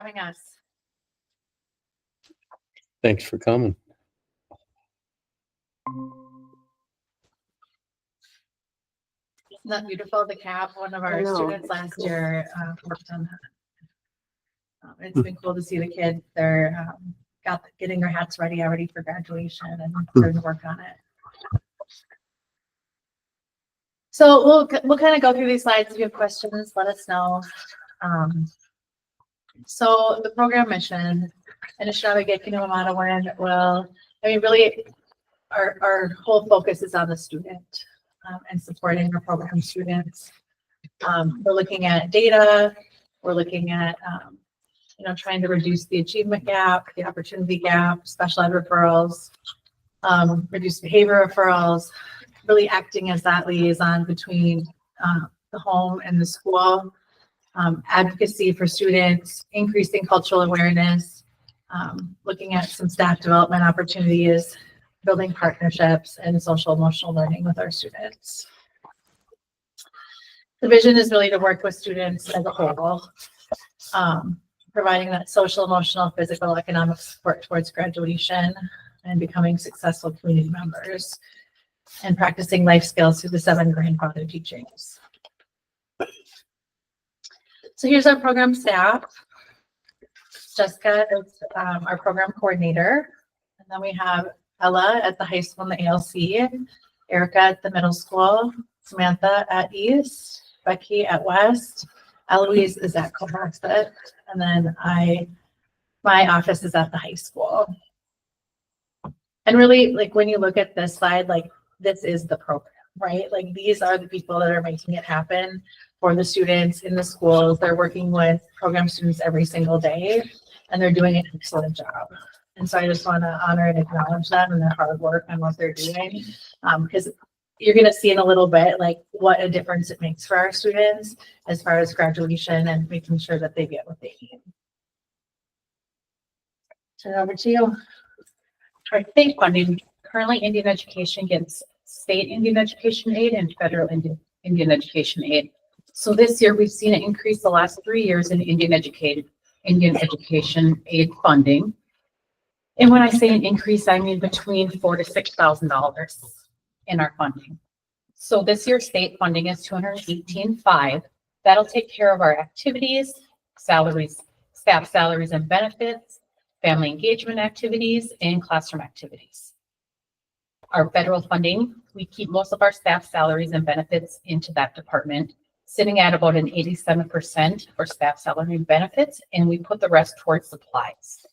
Having us. Thanks for coming. Isn't that beautiful? The cap, one of our students last year worked on that. It's been cool to see the kids. They're getting their hats ready already for graduation and starting to work on it. So we'll kind of go through these slides. If you have questions, let us know. So the program mission, Anishinaabe Kinumamata, well, I mean, really, our whole focus is on the student and supporting our program students. We're looking at data. We're looking at, trying to reduce the achievement gap, the opportunity gap, special ed referrals, reduce behavior referrals, really acting as that liaison between the home and the school, advocacy for students, increasing cultural awareness, looking at some staff development opportunities, building partnerships, and social emotional learning with our students. The vision is really to work with students as a whole, providing that social, emotional, physical, economic support towards graduation and becoming successful community members, and practicing life skills through the 7 grandfather teachings. So here's our program staff. Jessica is our program coordinator. And then we have Ella at the high school in the ALC, Erica at the middle school, Samantha at East, Becky at West, Eloise is at Cohasset, and then my office is at the high school. And really, like, when you look at this slide, like, this is the program, right? Like, these are the people that are making it happen for the students in the schools. They're working with program students every single day, and they're doing an excellent job. And so I just want to honor and acknowledge them and their hard work and what they're doing, because you're going to see in a little bit, like, what a difference it makes for our students as far as graduation and making sure that they get what they need. Turn it over to you. Our state funding, currently Indian Education gets state Indian Education aid and federal Indian Education aid. So this year we've seen an increase the last 3 years in Indian Education aid funding. And when I say an increase, I mean between $4,000 to $6,000 in our funding. So this year's state funding is $218,500. That'll take care of our activities, salaries, staff salaries and benefits, family engagement activities, and classroom activities. Our federal funding, we keep most of our staff salaries and benefits into that department, sitting at about an 87% for staff salary and benefits, and we put the rest towards supplies.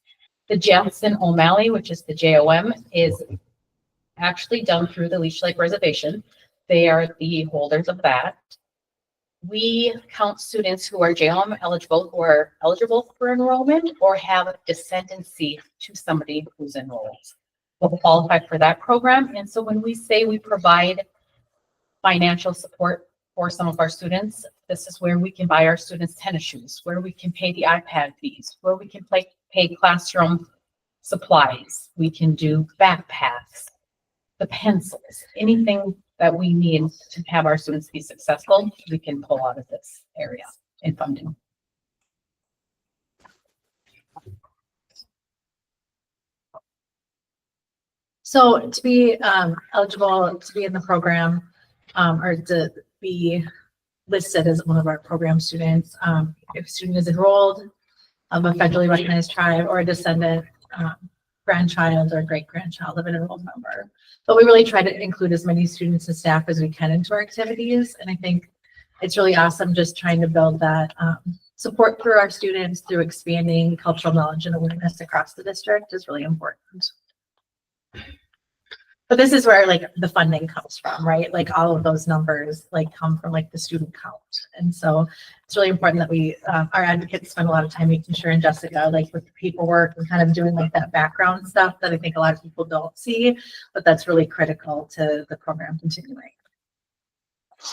The Jansen O'Malley, which is the JOM, is actually done through the Leash Lake Reservation. They are the holders of that. We count students who are JOM eligible, who are eligible for enrollment or have descendancy to somebody who's enrolled. Will qualify for that program. And so when we say we provide financial support for some of our students, this is where we can buy our students tennis shoes, where we can pay the iPad fees, where we can pay classroom supplies. We can do backpacks, the pencils, anything that we need to have our students be successful, we can pull out of this area in funding. So to be eligible to be in the program or to be listed as one of our program students, if a student is enrolled of a federally recognized tribe or a descendant, grandchild or great-grandchild of an enrolled member. But we really try to include as many students and staff as we can into our activities. And I think it's really awesome just trying to build that support for our students through expanding cultural knowledge and awareness across the district is really important. But this is where, like, the funding comes from, right? Like, all of those numbers, like, come from, like, the student count. And so it's really important that we, our advocates spend a lot of time making sure, and Jessica, like, with the paperwork and kind of doing, like, that background stuff that I think a lot of people don't see, but that's really critical to the program continuing.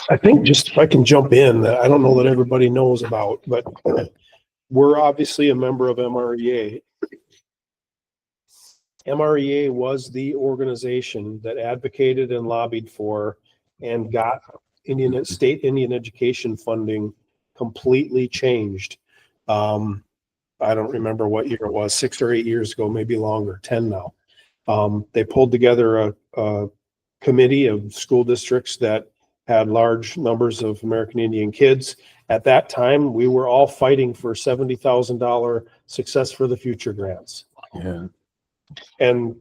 I think, just if I can jump in, that I don't know that everybody knows about, but we're obviously a member of MREA. MREA was the organization that advocated and lobbied for and got state Indian education funding completely changed. I don't remember what year it was, 6 or 8 years ago, maybe longer, 10 now. They pulled together a committee of school districts that had large numbers of American Indian kids. At that time, we were all fighting for $70,000 Success for the Future grants. Yeah. And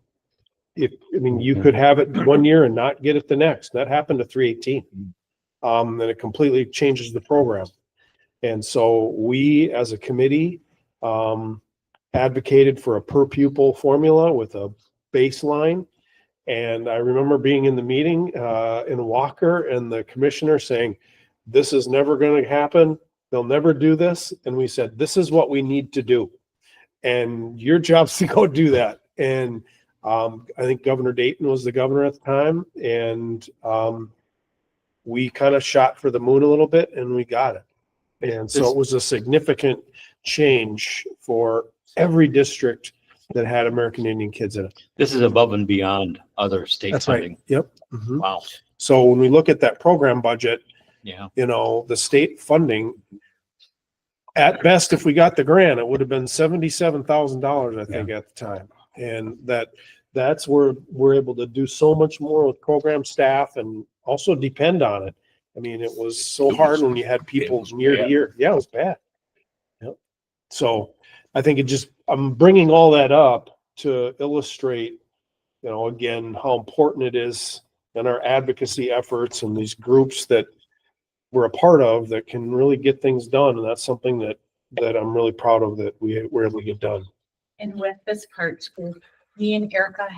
you could have it one year and not get it the next. That happened to 318. And it completely changes the program. And so we, as a committee, advocated for a per pupil formula with a baseline. And I remember being in the meeting in Walker and the commissioner saying, this is never going to happen. They'll never do this. And we said, this is what we need to do. And your job's to go do that. And I think Governor Dayton was the governor at the time. And we kind of shot for the moon a little bit and we got it. And so it was a significant change for every district that had American Indian kids in it. This is above and beyond other state That's funding. right. Yep. Mhm. Wow. So when we look at that program budget, Yeah. the state funding, at best, if we got the grant, it would have been $77,000, I think, at the time. And that's where we're able to do so much more with program staff and also depend on it. I mean, it was so hard when you had people from year to year. Yeah, it was bad. Yep. So I think I'm bringing all that up to illustrate, again, how important it is in our advocacy efforts and these groups that we're a part of that can really get things done. And that's something that I'm really proud of that we're able to get done. And with this part too, me and Erica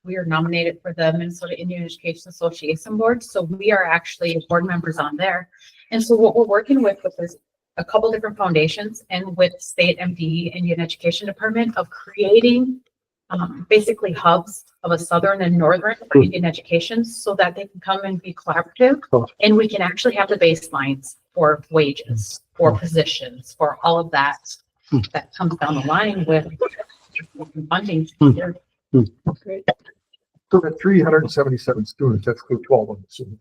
we are nominated for the Minnesota Indian Education Association Board. So we are actually board members on there. And so what we're working with is a couple different foundations and with state MDE Indian Education Department of creating basically hubs of a southern and northern for Indian education so that they can come and be collaborative and we can actually have the baselines for wages, for positions, for all of that comes down the line with funding. Great. So the 377 students, that's K 12 on the student.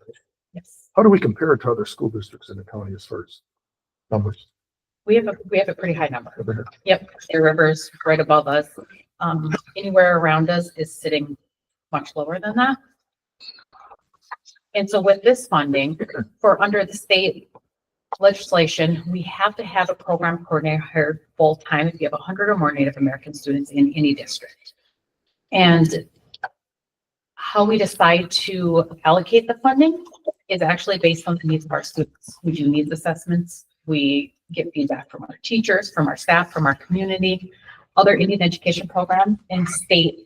Yes. How do we compare it to other school districts in the county as far as numbers? We have a pretty high number. Yep. Clear River's right above us. Anywhere around us is sitting much lower than that. And so with this funding for under the state legislation, we have to have a program coordinator hired full time if you have 100 or more Native American students in any district. And how we decide to allocate the funding is actually based on the needs of our students. We do needs assessments. We get feedback from our teachers, from our staff, from our community, other Indian education program, and state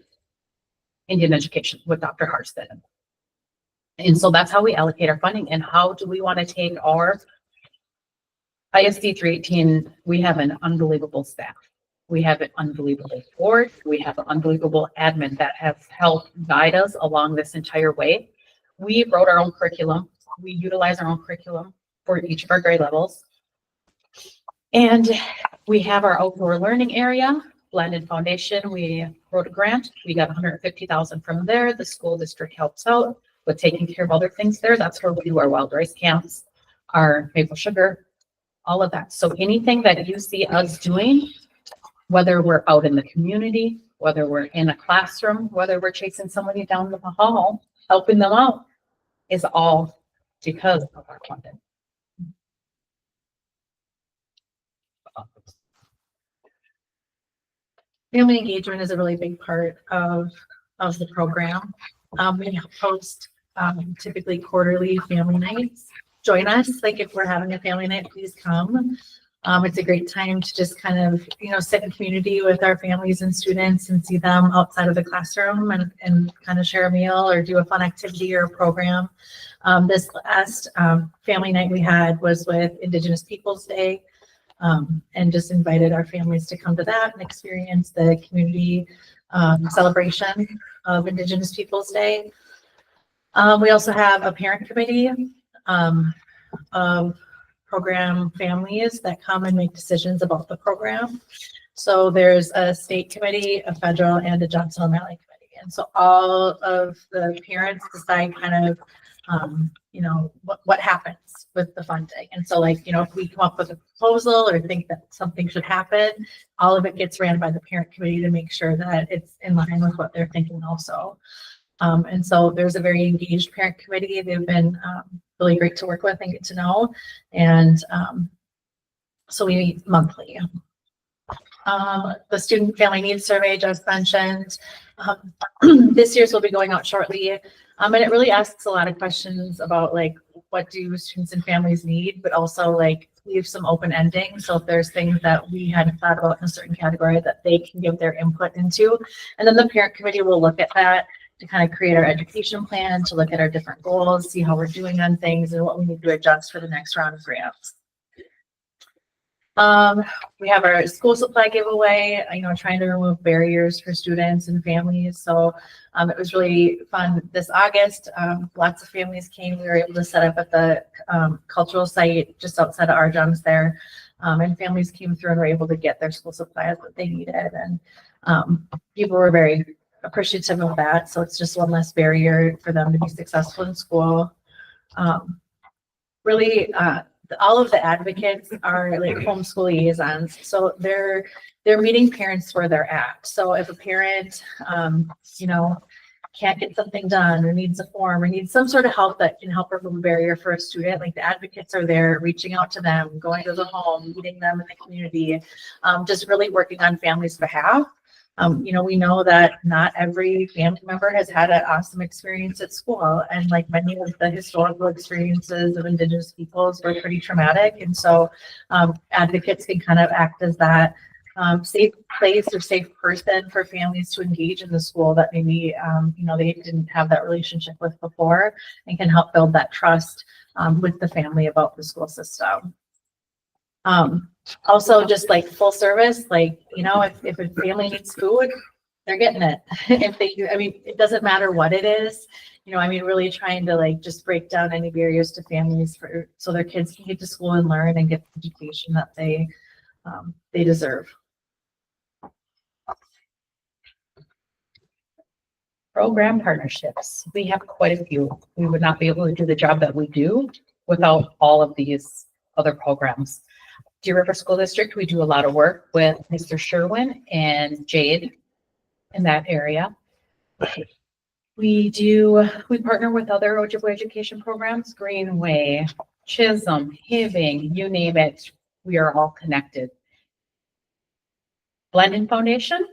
Indian education with Dr. Harsted. And so that's how we allocate our funding. And how do we want to take our ISD 318? We have an unbelievable staff. We have an unbelievable board. We have an unbelievable admin that has helped guide us along this entire way. We wrote our own curriculum. We utilize our own curriculum for each of our grade levels. And we have our outdoor learning area, Blended Foundation. We wrote a grant. We got $150,000 from there. The school district helps out with taking care of other things there. That's where we do our wild rice camps, our maple sugar, all of that. So anything that you see us doing, whether we're out in the community, whether we're in a classroom, whether we're chasing somebody down the hall, helping them out, is all because of our funding. Family engagement is a really big part of the program. We host typically quarterly family nights. Join us, like if we're having a family night, please come. It's a great time to just kind of, sit in community with our families and students and see them outside of the classroom and kind of share a meal or do a fun activity or a program. This last family night we had was with Indigenous Peoples Day, and just invited our families to come to that and experience the community celebration of Indigenous Peoples Day. We also have a parent committee of program families that come and make decisions about the program. So there's a state committee, a federal, and a Johnson O'Malley committee. And so all of the parents decide kind of you know, what happens with the funding. And so like, you know, if we come up with a proposal or think that something should happen, all of it gets ran by the parent committee to make sure that it's in line with what they're thinking also. And so there's a very engaged parent committee. They've been really great to work with and get to know. And so we meet monthly. The student family needs survey just mentioned. This year's will be going out shortly. And it really asks a lot of questions about like, what do students and families need, but also like leave some open ending. So if there's things that we hadn't thought about in a certain category that they can give their input into. And then the parent committee will look at that to kind of create our education plan, to look at our different goals, see how we're doing on things and what we need to adjust for the next round of grants. We have our school supply giveaway, you know, trying to remove barriers for students and families. So it was really fun this August. Lots of families came. We were able to set up at the cultural site just outside of our gyms there. And families came through and were able to get their school supplies that they needed. And people were very appreciative of that. So it's just one less barrier for them to be successful in school. Really, all of the advocates are like homeschool liaisons. So they're meeting parents where they're at. So if a parent, you know, can't get something done or needs a form or needs some sort of help that can help remove a barrier for a student, like the advocates are there reaching out to them, going to the home, meeting them in the community, just really working on families' behalf. You know, we know that not every family member has had an awesome experience at school, and like many of the historical experiences of Indigenous peoples were pretty traumatic. And so advocates can kind of act as that safe place or safe person for families to engage in the school that maybe, you know, they didn't have that relationship with before, and can help build that trust with the family about the school system. Also just like full service, like, you know, if a family needs food, they're getting it. If they do, I mean, it doesn't matter what it is, you know, I mean, really trying to like just break down any barriers to families so their kids can get to school and learn and get the education that they deserve. Program partnerships. We have quite a few. We would not be able to do the job that we do without all of these other programs. Deer River School District, we do a lot of work with Mr. Sherwin and Jade in that area. We partner with other Ojibwe education programs, Greenway, Chisholm, Hibbing, you name it. We are all connected. Blendon Foundation,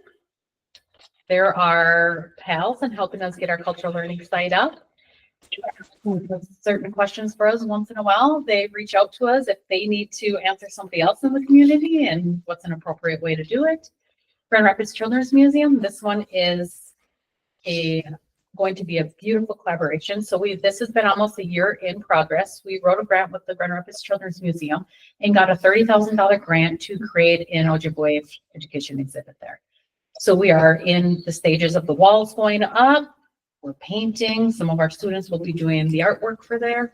there are pals and helping us get our cultural learning site up. Certain questions for us once in a while. They reach out to us if they need to answer somebody else in the community and what's an appropriate way to do it. Grand Rapids Children's Museum, this one is going to be a beautiful collaboration. So this has been almost a year in progress. We wrote a grant with the Grand Rapids Children's Museum and got a $30,000 grant to create an Ojibwe education exhibit there. So we are in the stages of the walls going up. We're painting. Some of our students will be doing the artwork for there.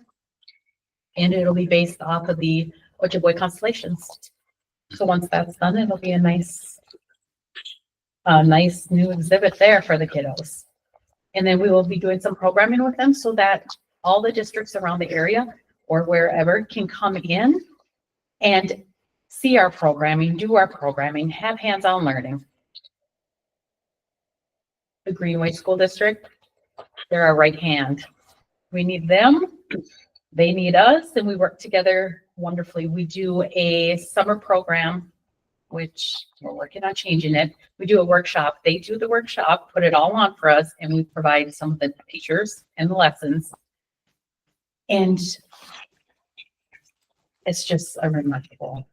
And it'll be based off of the Ojibwe constellations. So once that's done, it'll be a nice new exhibit there for the kiddos. And then we will be doing some programming with them so that all the districts around the area or wherever can come in and see our programming, do our programming, have hands-on learning. The Greenway School District, they're our right hand. We need them, they need us, and we work together wonderfully. We do a summer program, which we're working on changing it. We do a workshop. They do the workshop, put it all on for us, and we provide some of the teachers and the lessons. And it's just a remarkable.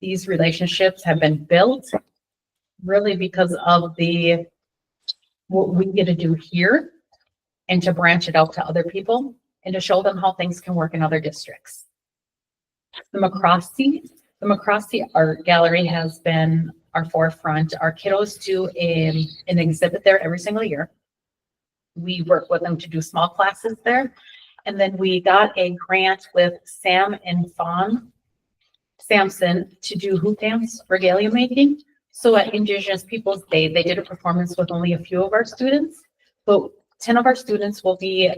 These relationships have been built really because of what we get to do here and to branch it out to other people and to show them how things can work in other districts. The McCrossy Art Gallery has been our forefront. Our kiddos do an exhibit there every single year. We work with them to do small classes there. And then we got a grant with Sam and Fawn Sampson to do hoop dance regalia making. So at Indigenous Peoples Day, they did a performance with only a few of our students, but 10 of our students will be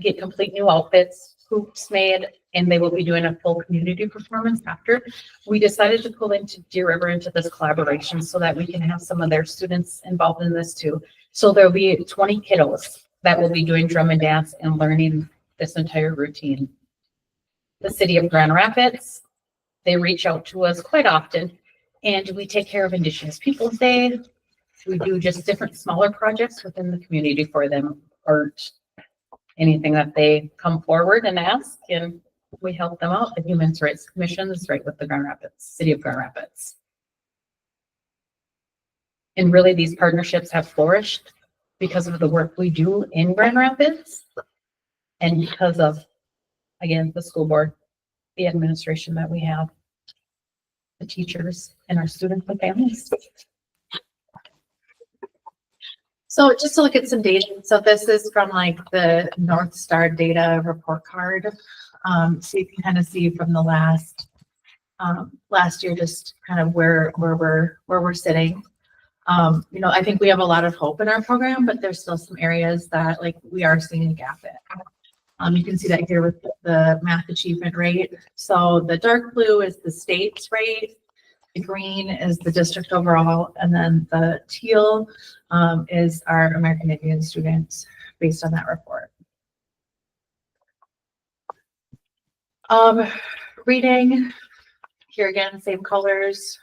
get complete new outfits, hoops made, and they will be doing a full community performance after. We decided to pull into Deer River into this collaboration so that we can have some of their students involved in this too. So there'll be 20 kiddos that will be doing drum and dance and learning this entire routine. The city of Grand Rapids, they reach out to us quite often, and we take care of Indigenous Peoples Day. We do just different smaller projects within the community for them, or anything that they come forward and ask, and we help them out. The Human Rights Commission is right with the Grand Rapids, city of Grand Rapids. And really, these partnerships have flourished because of the work we do in Grand Rapids, and because of, again, the school board, the administration that we have, the teachers, and our students and families. So just to look at some data, so this is from like the North Star data report card. So you can kind of see from the last year, just kind of where we're sitting. You know, I think we have a lot of hope in our program, but there's still some areas that like we are seeing a gap in. You can see that here with the math achievement rate. So the dark blue is the state's rate. The green is the district overall, and then the teal is our American Indian students based on that report. Reading, here again, same colors.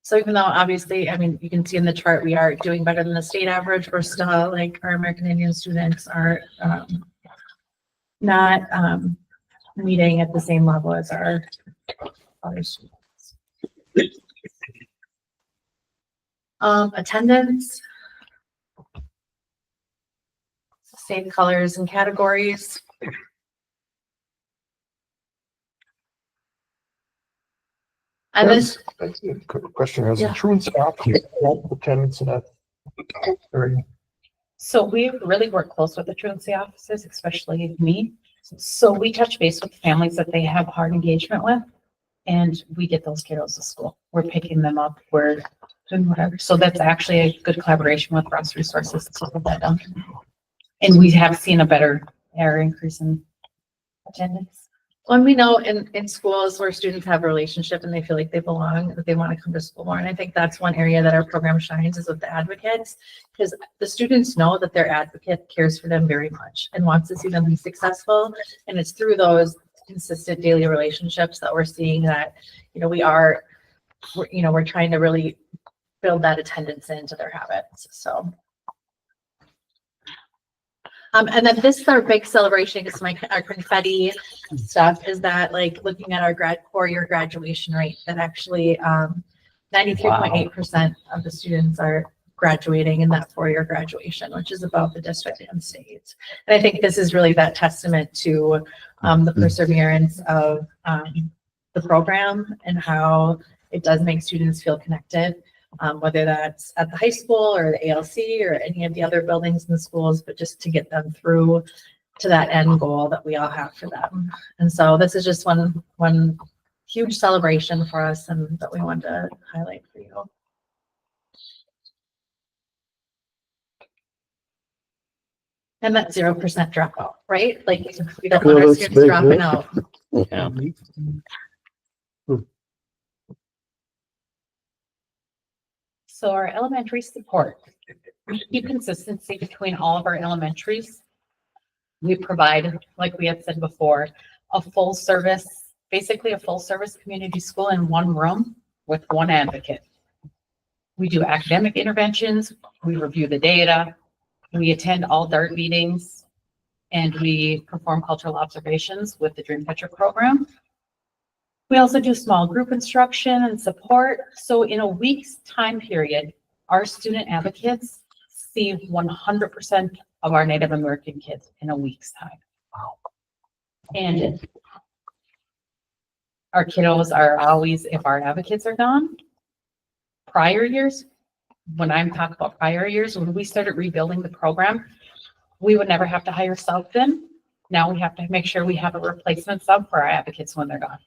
So even though obviously, I mean, you can see in the chart, we are doing better than the state average, we're still like our American Indian students are not meeting at the same level as our other students. Attendance, same colors and categories. And this, That's a good question. Has Yeah. the truant staff attendance in that area? So we really work close with the truancy officers, especially me. So we touch base with families that they have hard engagement with, and we get those kiddos to school. We're picking them up, we're doing whatever. So that's actually a good collaboration with Ross Resources to get that done. And we have seen a better increase in attendance. when we know in schools where students have a relationship and they feel like they belong, that they want to come to school more. And I think that's one area that our program shines is with the advocates, because the students know that their advocate cares for them very much and wants to see them be successful. And it's through those consistent daily relationships that we're seeing that, you know, we're trying to really build that attendance into their habits. So. And then this is our big celebration because our confetti stuff is that like looking at our 4-year graduation rate that actually 93.8% of the students are graduating in that 4-year graduation, which is above the district and state. And I think this is really that testament to the perseverance of the program and how it does make students feel connected. Whether that's at the high school or the ALC or any of the other buildings in the schools, but just to get them through to that end goal that we all have for them. And so this is just one huge celebration for us and that we wanted to highlight for you. And that 0% dropout, right? Like we don't want our Well, that's students big, dropping yeah. out. Yeah. So our elementary support, we keep consistency between all of our elementaries. We provide, like we had said before, a full service, basically a full service community school in one room with one advocate. We do academic interventions, we review the data, we attend all DART meetings, and we perform cultural observations with the Dreamcatcher program. We also do small group instruction and support. So in a week's time period, our student advocates see 100% of our Native American kids in a week's time. And our kiddos are always, if our advocates are gone, prior years, when I'm talking about prior years, when we started rebuilding the program, we would never have to hire subs in. Now we have to make sure we have a replacement sub for our advocates when they're gone.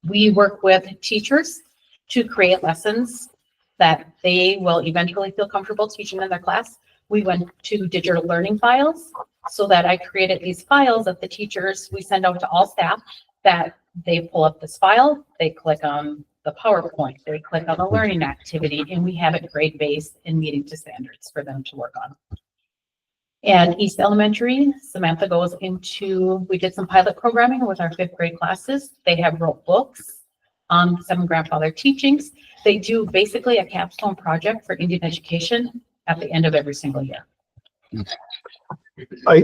We work with teachers to create lessons that they will eventually feel comfortable teaching in their class. we went to digital learning files so that I created these files that the teachers, we send out to all staff, that they pull up this file, they click on the PowerPoint, they click on the learning activity, and we have it grade-based and meeting to standards for them to work on. And East Elementary, Samantha goes into, we did some pilot programming with our 5th grade classes. They have wrote books on 7 grandfather teachings. They do basically a capstone project for Indian education at the end of every single year. I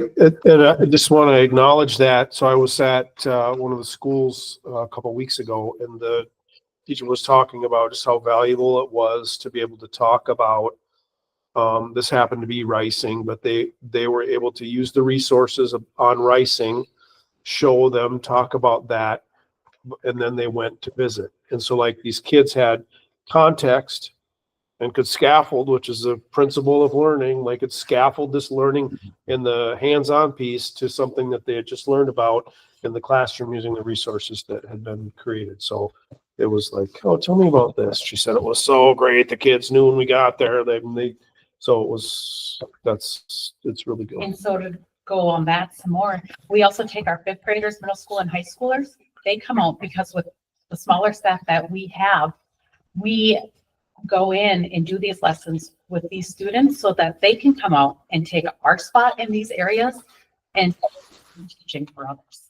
just want to acknowledge that. So I was at one of the schools a couple of weeks ago, and the teacher was talking about just how valuable it was to be able to talk about, this happened to be Ricing, but they were able to use the resources on Ricing, show them, talk about that, and then they went to visit. And so like these kids had context and could scaffold, which is a principle of learning, like it's scaffold this learning in the hands-on piece to something that they had just learned about in the classroom using the resources that had been created. So it was like, oh, tell me about this. She said it was so great. The kids knew when we got there. So it was, it's really good. And so to go on that some more, we also take our 5th graders, middle school and high schoolers. They come out because with the smaller staff that we have, we go in and do these lessons with these students so that they can come out and take our spot in these areas and teaching for others.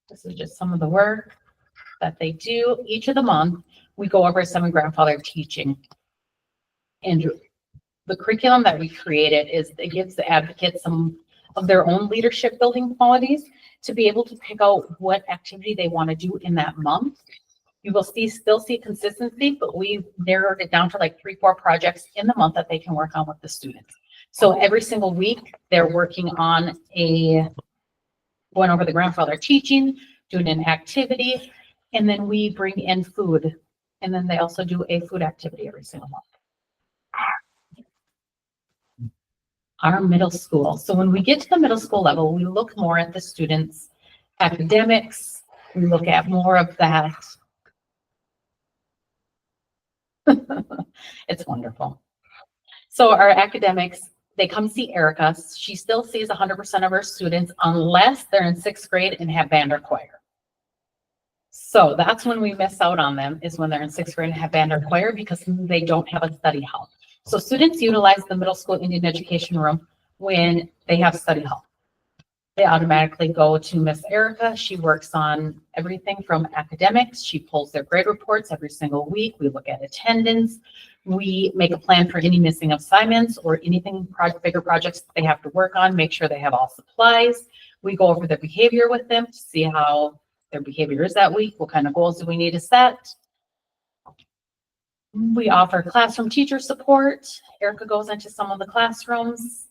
This is just some of the work that they do. Each of the month, we go over 7 grandfather teaching. And the curriculum that we created it gives the advocates some of their own leadership building qualities to be able to pick out what activity they want to do in that month. You will still see consistency, but we narrowed it down to like 3-4 projects in the month that they can work on with the students. So every single week, they're working on going over the grandfather teaching, doing an activity, and then we bring in food. And then they also do a food activity every single month. Our middle school. So when we get to the middle school level, we look more at the students' academics. We look at more of that. It's wonderful. So our academics, they come see Erica. She still sees 100% of her students unless they're in 6th grade and have band or choir. So that's when we miss out on them, is when they're in 6th grade and have band or choir, because they don't have a study hall. So students utilize the middle school Indian education room when they have study hall. They automatically go to Miss Erica. She works on everything from academics. She pulls their grade reports every single week. We look at attendance. We make a plan for any missing assignments or anything, bigger projects they have to work on, make sure they have all supplies. We go over their behavior with them to see how their behavior is that week. What kind of goals do we need to set? We offer classroom teacher support. Erica goes into some of the classrooms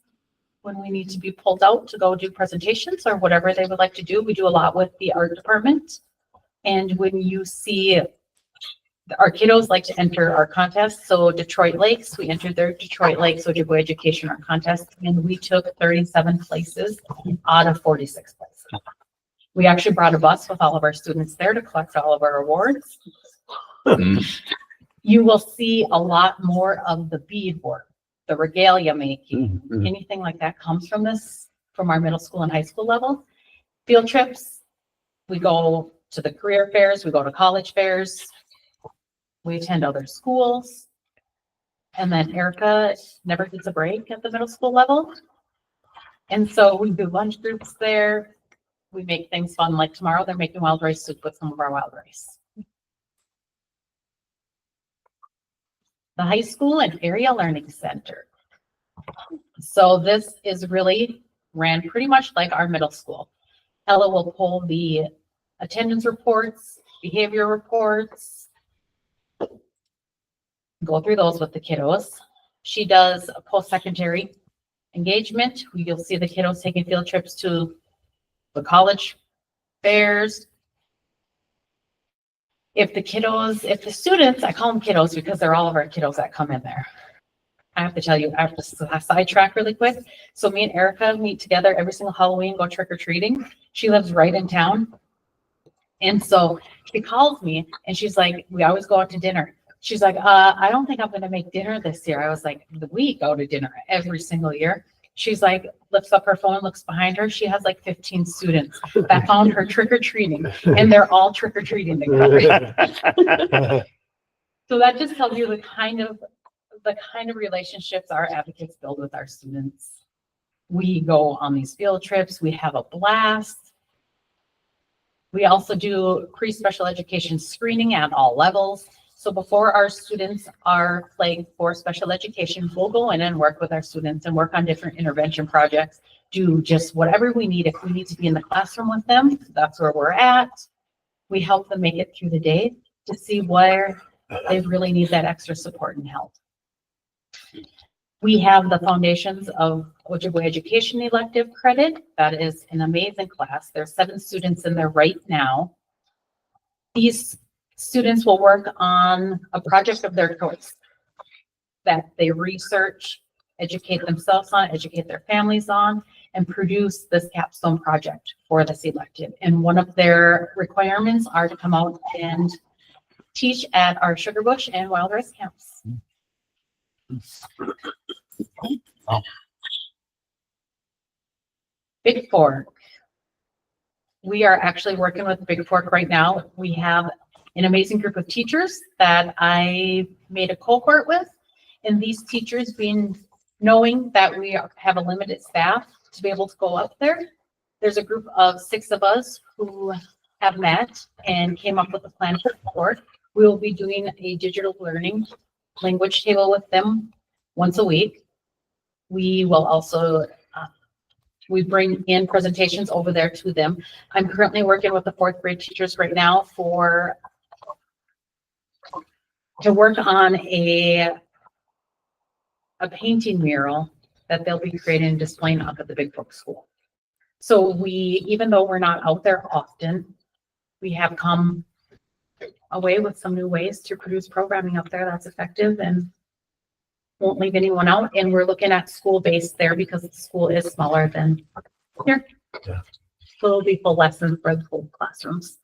when we need to be pulled out to go do presentations or whatever they would like to do. We do a lot with the art department. And when you see our kiddos like to enter our contests, so Detroit Lakes, we entered their Detroit Lakes Ojibwe Education Art Contest, and we took 37 places out of 46 places. We actually brought a bus with all of our students there to collect all of our awards. You will see a lot more of the bead work, the regalia making, anything like that comes from our middle school and high school level. Field trips, we go to the career fairs, we go to college fairs, we attend other schools. And then Erica never gets a break at the middle school level. And so we do lunch groups there. We make things fun, like tomorrow they're making wild rice soup with some of our wild rice. The high school and area learning center. So this is really ran pretty much like our middle school. Ella will pull the attendance reports, behavior reports, go through those with the kiddos. She does a post-secondary engagement. You'll see the kiddos taking field trips to the college fairs. If the students, I call them kiddos because they're all of our kiddos that come in there. I have to tell you, I have to sidetrack really quick. So me and Erica meet together every single Halloween, go trick-or-treating. She lives right in town. And so she calls me and she's like, we always go out to dinner. She's like, I don't think I'm going to make dinner this year. I was like, we go to dinner every single year. She's like, lifts up her phone, looks behind her. She has like 15 students that found her trick-or-treating, and they're all trick-or-treating together. So that just tells you the kind of relationships our advocates build with our students. We go on these field trips. We have a blast. We also do pre-special education screening at all levels. So before our students are flagged for special education, we'll go in and work with our students and work on different intervention projects, do just whatever we need. If we need to be in the classroom with them, that's where we're at. We help them make it through the day to see where they really need that extra support and help. We have the Foundations of Ojibwe Education elective credit. That is an amazing class. There's 7 students in there right now. These students will work on a project of their choice that they research, educate themselves on, educate their families on, and produce this capstone project for this elective. And one of their requirements are to come out and teach at our Sugar Bush and Wild Rice camps. Big Fork. We are actually working with Big Fork right now. We have an amazing group of teachers that I made a cohort with. And these teachers, knowing that we have a limited staff to be able to go up there, there's a group of 6 of us who have met and came up with a plan for support. We will be doing a digital learning language table with them once a week. We will also we bring in presentations over there to them. I'm currently working with the 4th grade teachers right now to work on a painting mural that they'll be creating and displaying up at the Big Fork School. So even though we're not out there often, we have come away with some new ways to produce programming up there that's effective and won't leave anyone out. And we're looking at school-based there because the school is smaller than here. Yeah. So it'll be full lessons for the full classrooms.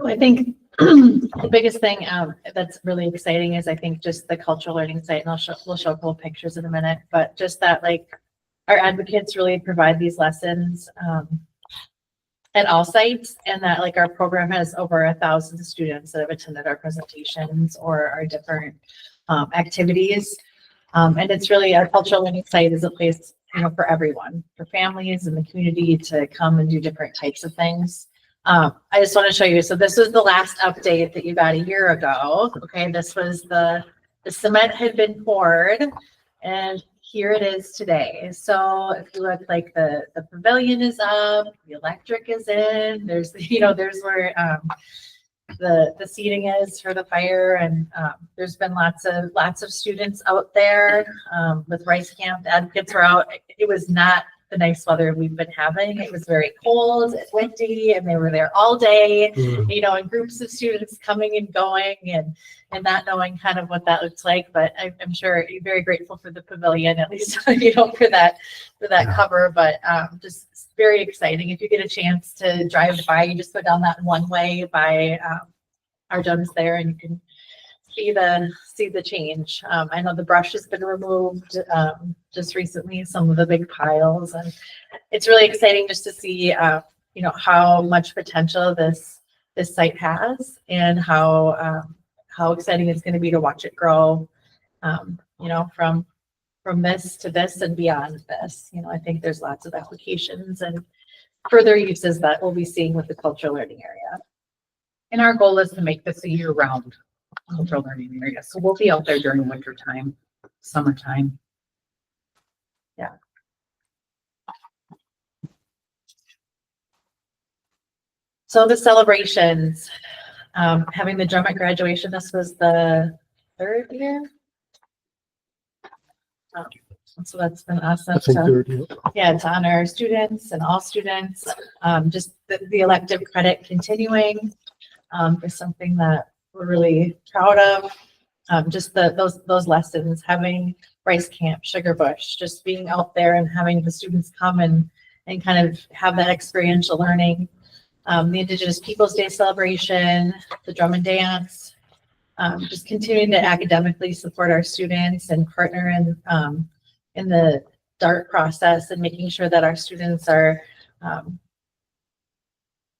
I think the biggest thing that's really exciting is I think just the cultural learning site, and we'll show a couple pictures in a minute, but just that like our advocates really provide these lessons at all sites, and that like our program has over 1,000 students that have attended our presentations or our different activities. And it's really, our cultural learning site is a place, for everyone, for families and the community to come and do different types of things. I just want to show you. So this was the last update that you got a year ago. Okay, this was the cement had been poured, and here it is today. So if you look, like the pavilion is up, the electric is in. There's there's where the seating is for the fire, and there's been lots of students out there with Rice Camp. The advocates were out. It was not the nice weather we've been having. It was very cold and windy, and they were there all day, in groups of students coming and going, and not knowing kind of what that looks like. But I'm sure you're very grateful for the pavilion, at least, for that cover. But just very exciting. If you get a chance to drive by, you just go down that one way by our gyms there, and you can see the change. I know the brush has been removed just recently, some of the big piles, and it's really exciting just to see how much potential this site has, and how exciting it's going to be to watch it grow, from this to this and beyond this. I think there's lots of applications and further uses that we'll be seeing with the cultural learning area. And our goal is to make this a year-round cultural learning area. So we'll be out there during winter time, summertime. Yeah. So the celebrations, having the drum at graduation, this was the 3rd year. So that's been awesome. I think they're, To honor our students and all students. Just the elective credit continuing is something that we're really proud of. just those lessons, having rice camp, sugar bush, just being out there and having the students come and kind of have that experiential learning. The Indigenous Peoples Day celebration, the drum and dance, just continuing to academically support our students and partner in the DART process and making sure that our students are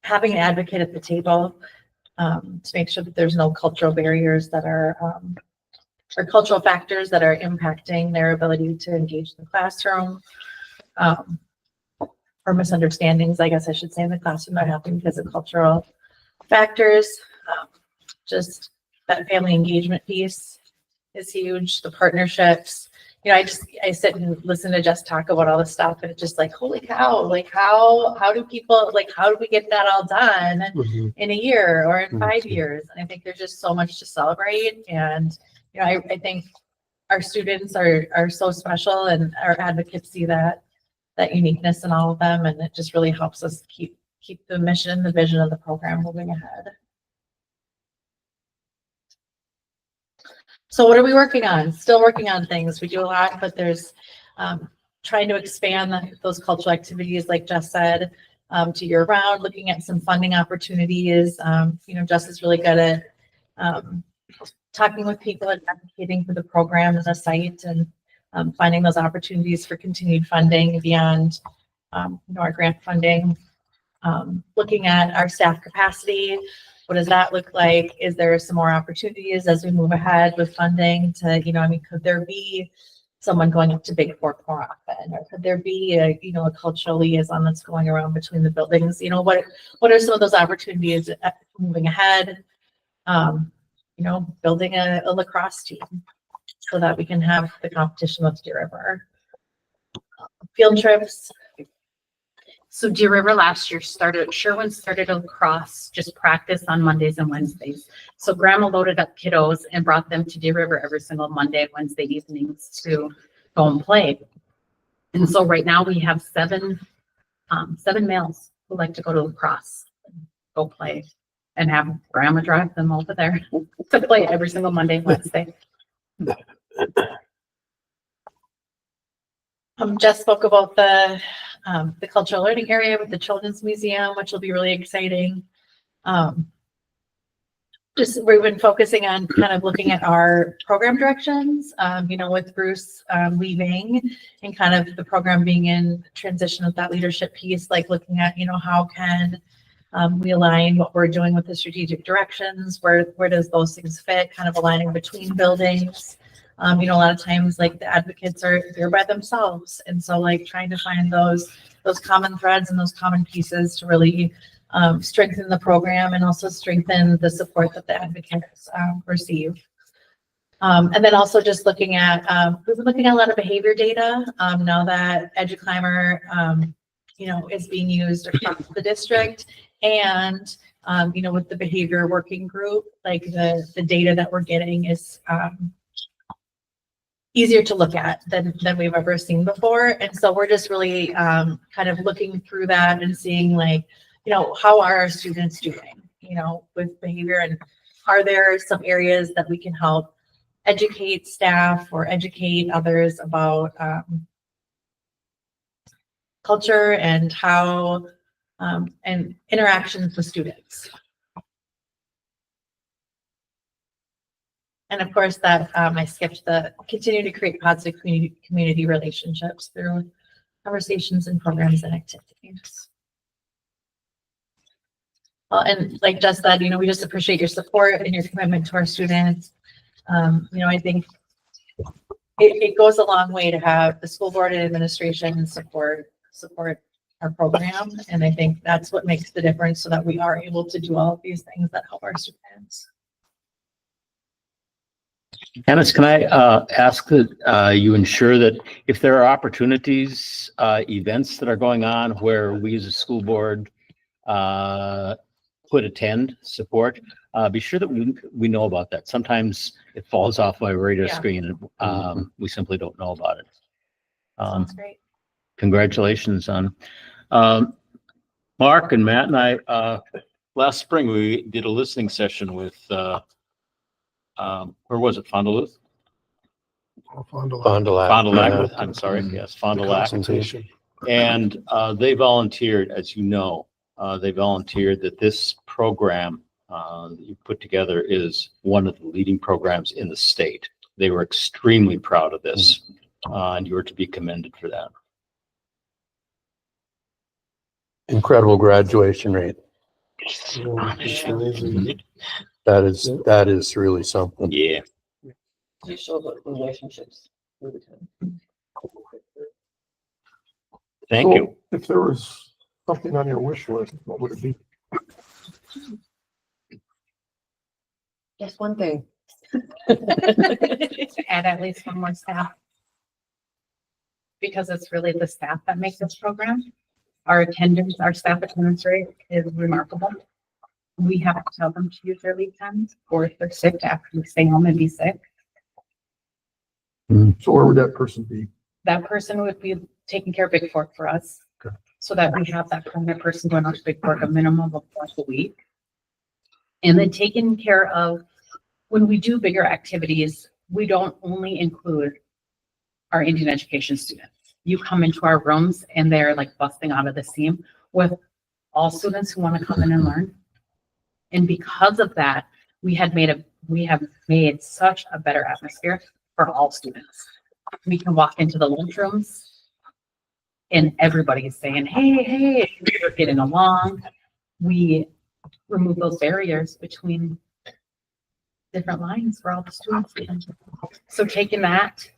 having an advocate at the table to make sure that there's no cultural barriers that are or cultural factors that are impacting their ability to engage in the classroom, or misunderstandings, I guess I should say, in the classroom that happen because of cultural factors. Just that family engagement piece is huge. The partnerships, you know, I sit and listen to Jess talk about all this stuff, and it's just like, holy cow, like how do people, like, how do we get that all done in a year or in 5 years? And I think there's just so much to celebrate. And, you know, I think our students are so special, and our advocates see that uniqueness in all of them. And it just really helps us keep the mission, the vision of the program moving ahead. So what are we working on? Still working on things. We do a lot, but there's trying to expand those cultural activities, like Jess said, to year round, looking at some funding opportunities. You know, Jess is really good at talking with people and advocating for the program and the site, and finding those opportunities for continued funding beyond you know, our grant funding. Looking at our staff capacity. What does that look like? Is there some more opportunities as we move ahead with funding to, you know, I mean, could there be someone going up to Big Fork more often, or could there be a, you know, a cultural liaison that's going around between the buildings? You know, what are some of those opportunities moving ahead? You know, building a lacrosse team so that we can have the competition with Deer River. Field trips. So Deer River last year Sherwin started a lacrosse, just practice on Mondays and Wednesdays. So grandma loaded up kiddos and brought them to Deer River every single Monday and Wednesday evenings to go and play. And so right now we have seven males who like to go to lacrosse, go play, and have grandma drive them over there to play every single Monday and Wednesday. Jess spoke about the cultural learning area with the Children's Museum, which will be really exciting. Just we've been focusing on kind of looking at our program directions, you know, with Bruce leaving and kind of the program being in transition with that leadership piece, like looking at, you know, how can we align what we're doing with the strategic directions, where does those things fit, kind of aligning between buildings. You know, a lot of times, like, the advocates they're by themselves. And so, like, trying to find those common threads and those common pieces to really strengthen the program and also strengthen the support that the advocates receive. And then also just looking at, we've been looking at a lot of behavior data now that EduClimber, you know, is being used across the district. And, you know, with the behavior working group, like the data that we're getting is easier to look at than we've ever seen before. And so we're just really kind of looking through that and seeing, like, you know, how are our students doing, you know, with behavior, and are there some areas that we can help educate staff or educate others about culture and how and interactions with students. And of course, that I skipped the continue to create positive community relationships through conversations and programs and activities. And like Jess said, you know, we just appreciate your support and your commitment to our students. You know, I think it goes a long way to have the school board and administration support our program. And I think that's what makes the difference, so that we are able to do all of these things that help our students. Dennis, can I ask that you ensure that if there are opportunities, events that are going on where we as a school board could attend, support, be sure that we know about that. Sometimes it falls off my radar screen and we simply don't know about it. Sounds great. Congratulations on Mark and Matt and I. Last spring, we did a listening session with where was it? Fond du Lac? Fond du Lac. Fond du Lac. Fond du Lac, Yeah. I'm sorry, yes, Fond du The Lac. consultation. And they volunteered, as you know, they volunteered that this program that you put together is one of the leading programs in the state. They were extremely proud of this, and you were to be commended for that. Incredible graduation rate. Amazing. That is really something. Yeah. You show the relationships through the time. Thank So, you. If there was something on your wish list, what would it be? Just one thing. Add at least one more staff. Because it's really the staff that make this program. Our attendance, our staff attendance rate is remarkable. We have to tell them to use their leave times, or if they're sick, to actually stay home and be sick. So where would that person be? That person would be taking care of Big Fork for us. Okay. So that we have that permanent person going out to Big Fork a minimum of once a week. And then taking care of, when we do bigger activities, we don't only include our Indian education students. You come into our rooms and they're like busting out of the seam with all students who want to come in and learn. And because of that, we have made such a better atmosphere for all students. We can walk into the lunchrooms and everybody is saying, hey, we're getting along. We remove those barriers between different lines for all the students. So taking that,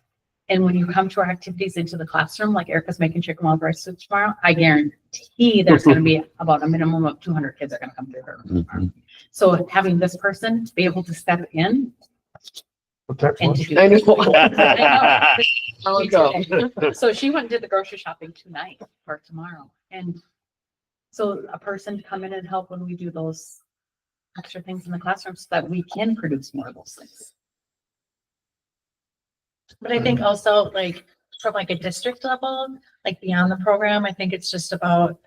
and when you come to our activities into the classroom, like Erica's making chicken wild rice soup tomorrow, I guarantee there's going to be about a minimum of 200 kids are going to come through her. Mhm. So having this person to be able to step in What tax and to lunch? do. I know. I know. I'll go. So she went and did the grocery shopping tonight or tomorrow. And so a person to come in and help when we do those extra things in the classroom so that we can produce more of those things. But I think also like from like a district level, like beyond the program, I think it's just about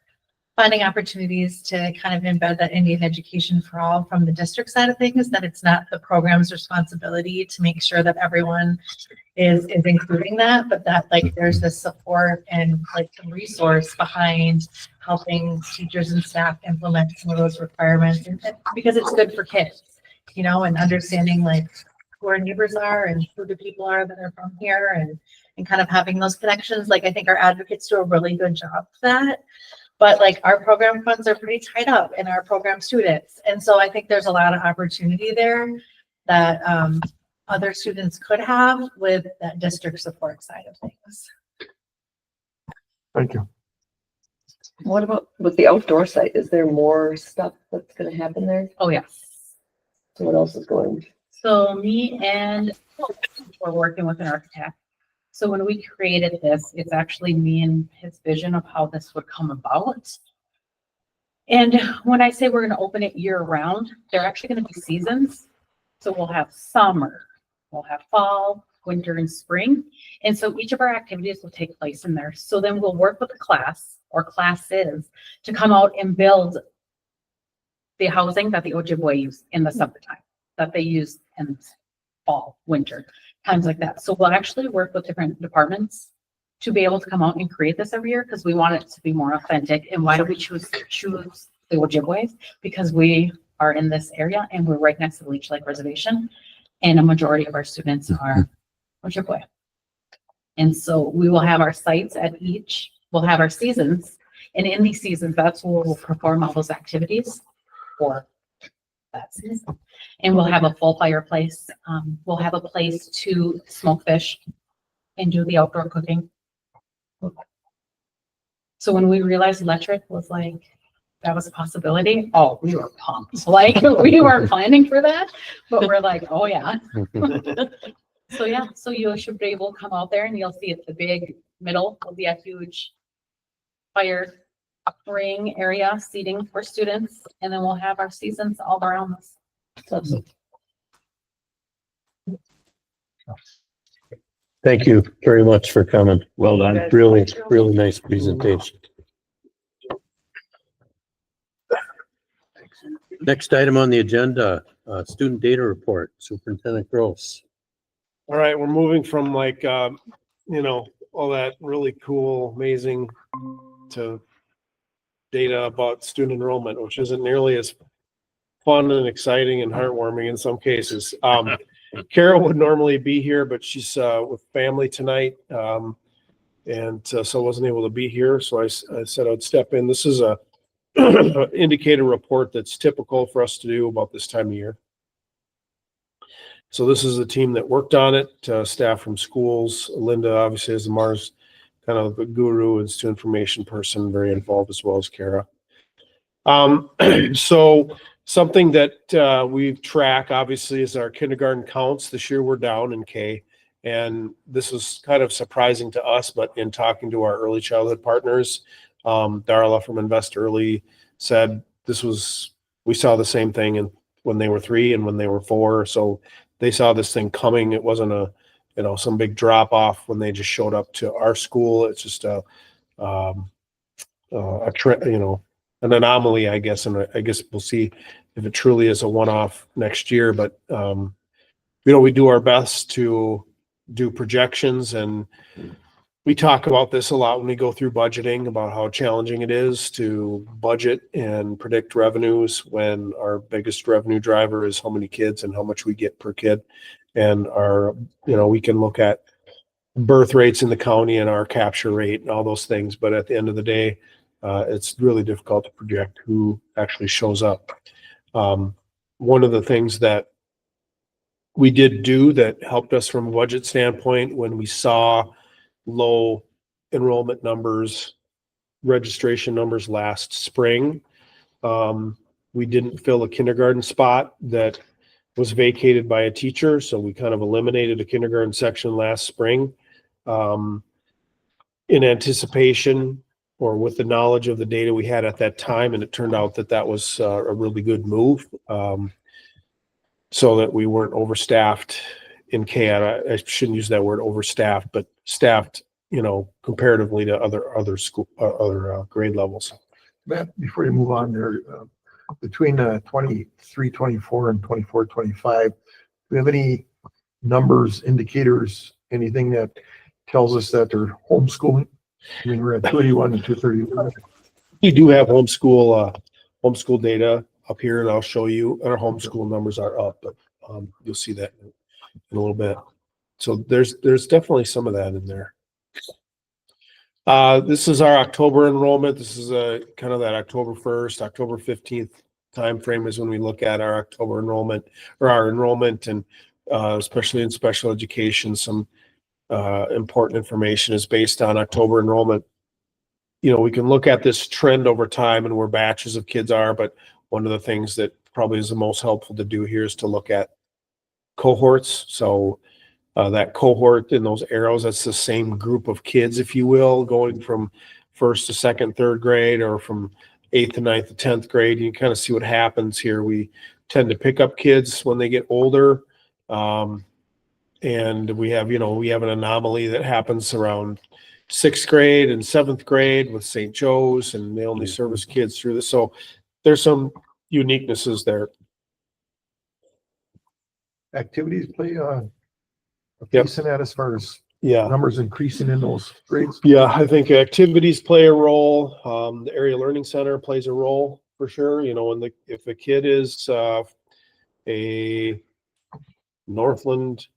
finding opportunities to kind of embed that Indian education for all from the district side of things, that it's not the program's responsibility to make sure that everyone is including that, but that like there's this support and like some resource behind helping teachers and staff implement some of those requirements, and because it's good for kids, you know, and understanding like who our neighbors are and who the people are that are from here, and kind of having those connections. Like I think our advocates do a really good job of that. But like our program funds are pretty tied up in our program students. And so I think there's a lot of opportunity there that other students could have with that district support side of things. Thank you. What about with the outdoor site? Is there more stuff that's gonna happen there? Oh, yes. So what else is going? So me and we're working with an architect. So when we created this, it's actually me and his vision of how this would come about. And when I say we're going to open it year round, they're actually going to be seasons. So we'll have summer, we'll have fall, winter, and spring. And so each of our activities will take place in there. So then we'll work with the class or classes to come out and build the housing that the Ojibwe use in the summertime, that they use in fall, winter, times like that. So we'll actually work with different departments to be able to come out and create this every year because we want it to be more authentic. And why do we choose the Ojibways? Because we are in this area and we're right next to the Leech Lake Reservation, and a majority of our students are Ojibwe. And so we will have our sites at each, we'll have our seasons, and in these seasons, that's where we'll perform all those activities for that season. And we'll have a full fireplace. We'll have a place to smoke fish and do the outdoor cooking. So when we realized electric was like, that was a possibility, oh, we were pumped. Like we weren't planning for that, but we're like, oh yeah. So yeah, so you should be able to come out there and you'll see it's the big middle will be a huge fire ring area seating for students. And then we'll have our seasons all around us. Thank you very much for coming. Well done. Really, really nice presentation. next item on the agenda, student data report, Superintendent Gross. All right, we're moving from like, all that really cool, amazing to data about student enrollment, which isn't nearly as fun and exciting and heartwarming in some cases. Carol would normally be here, but she's with family tonight. So wasn't able to be here. So I said I'd step in. This is a indicator report that's typical for us to do about this time of year. So this is the team that worked on it, staff from schools. Linda obviously is the Mars kind of the guru and student information person, very involved, as well as Kara. So something that we track obviously is our kindergarten counts. This year we're down in K, and this is kind of surprising to us, but in talking to our early childhood partners, Darla from Invest Early said we saw the same thing when they were 3 and when they were 4. So they saw this thing coming. It wasn't some big drop off when they just showed up to our school. It's just a trend, an anomaly, I guess. And I guess we'll see if it truly is a one-off next year. But we do our best to do projections, and we talk about this a lot when we go through budgeting, about how challenging it is to budget and predict revenues when our biggest revenue driver is how many kids and how much we get per kid. And we can look at birth rates in the county and our capture rate and all those things. But at the end of the day, it's really difficult to project who actually shows up. One of the things that we did do that helped us from a budget standpoint when we saw low enrollment numbers, registration numbers last spring, we didn't fill a kindergarten spot that was vacated by a teacher. So we kind of eliminated a kindergarten section last spring in anticipation or with the knowledge of the data we had at that time. And it turned out that was a really good move, so that we weren't overstaffed in K. I shouldn't use that word overstaffed, but staffed, comparatively to other school, other grade levels. Matt, before you move on there, between 23, 24 and 24, 25, do we have any numbers, indicators, anything that tells us that they're homeschooling? I mean, we're at 281 and 231. You do have homeschool data up here, and I'll show you. Our homeschool numbers are up, but you'll see that in a little bit. So there's definitely some of that in there. This is our October enrollment. This is kind of that October 1st, October 15th timeframe is when we look at our October enrollment, or our enrollment, and especially in special education, some important information is based on October enrollment. We can look at this trend over time and where batches of kids are, but one of the things that probably is the most helpful to do here is to look at cohorts. So that cohort in those arrows, that's the same group of kids, if you will, going from 1st to 2nd, 3rd grade, or from 8th to 9th to 10th grade. You can kind of see what happens here. We tend to pick up kids when they get older. And we have an anomaly that happens around 6th grade and 7th grade with St. Joe's, and they only service kids through this. So there's some uniquenesses there. Activities play a Yep. piece in that as far as Yeah. numbers increasing in those grades. Yeah, I think activities play a role. The Area Learning Center plays a role for sure. If a kid is a Northland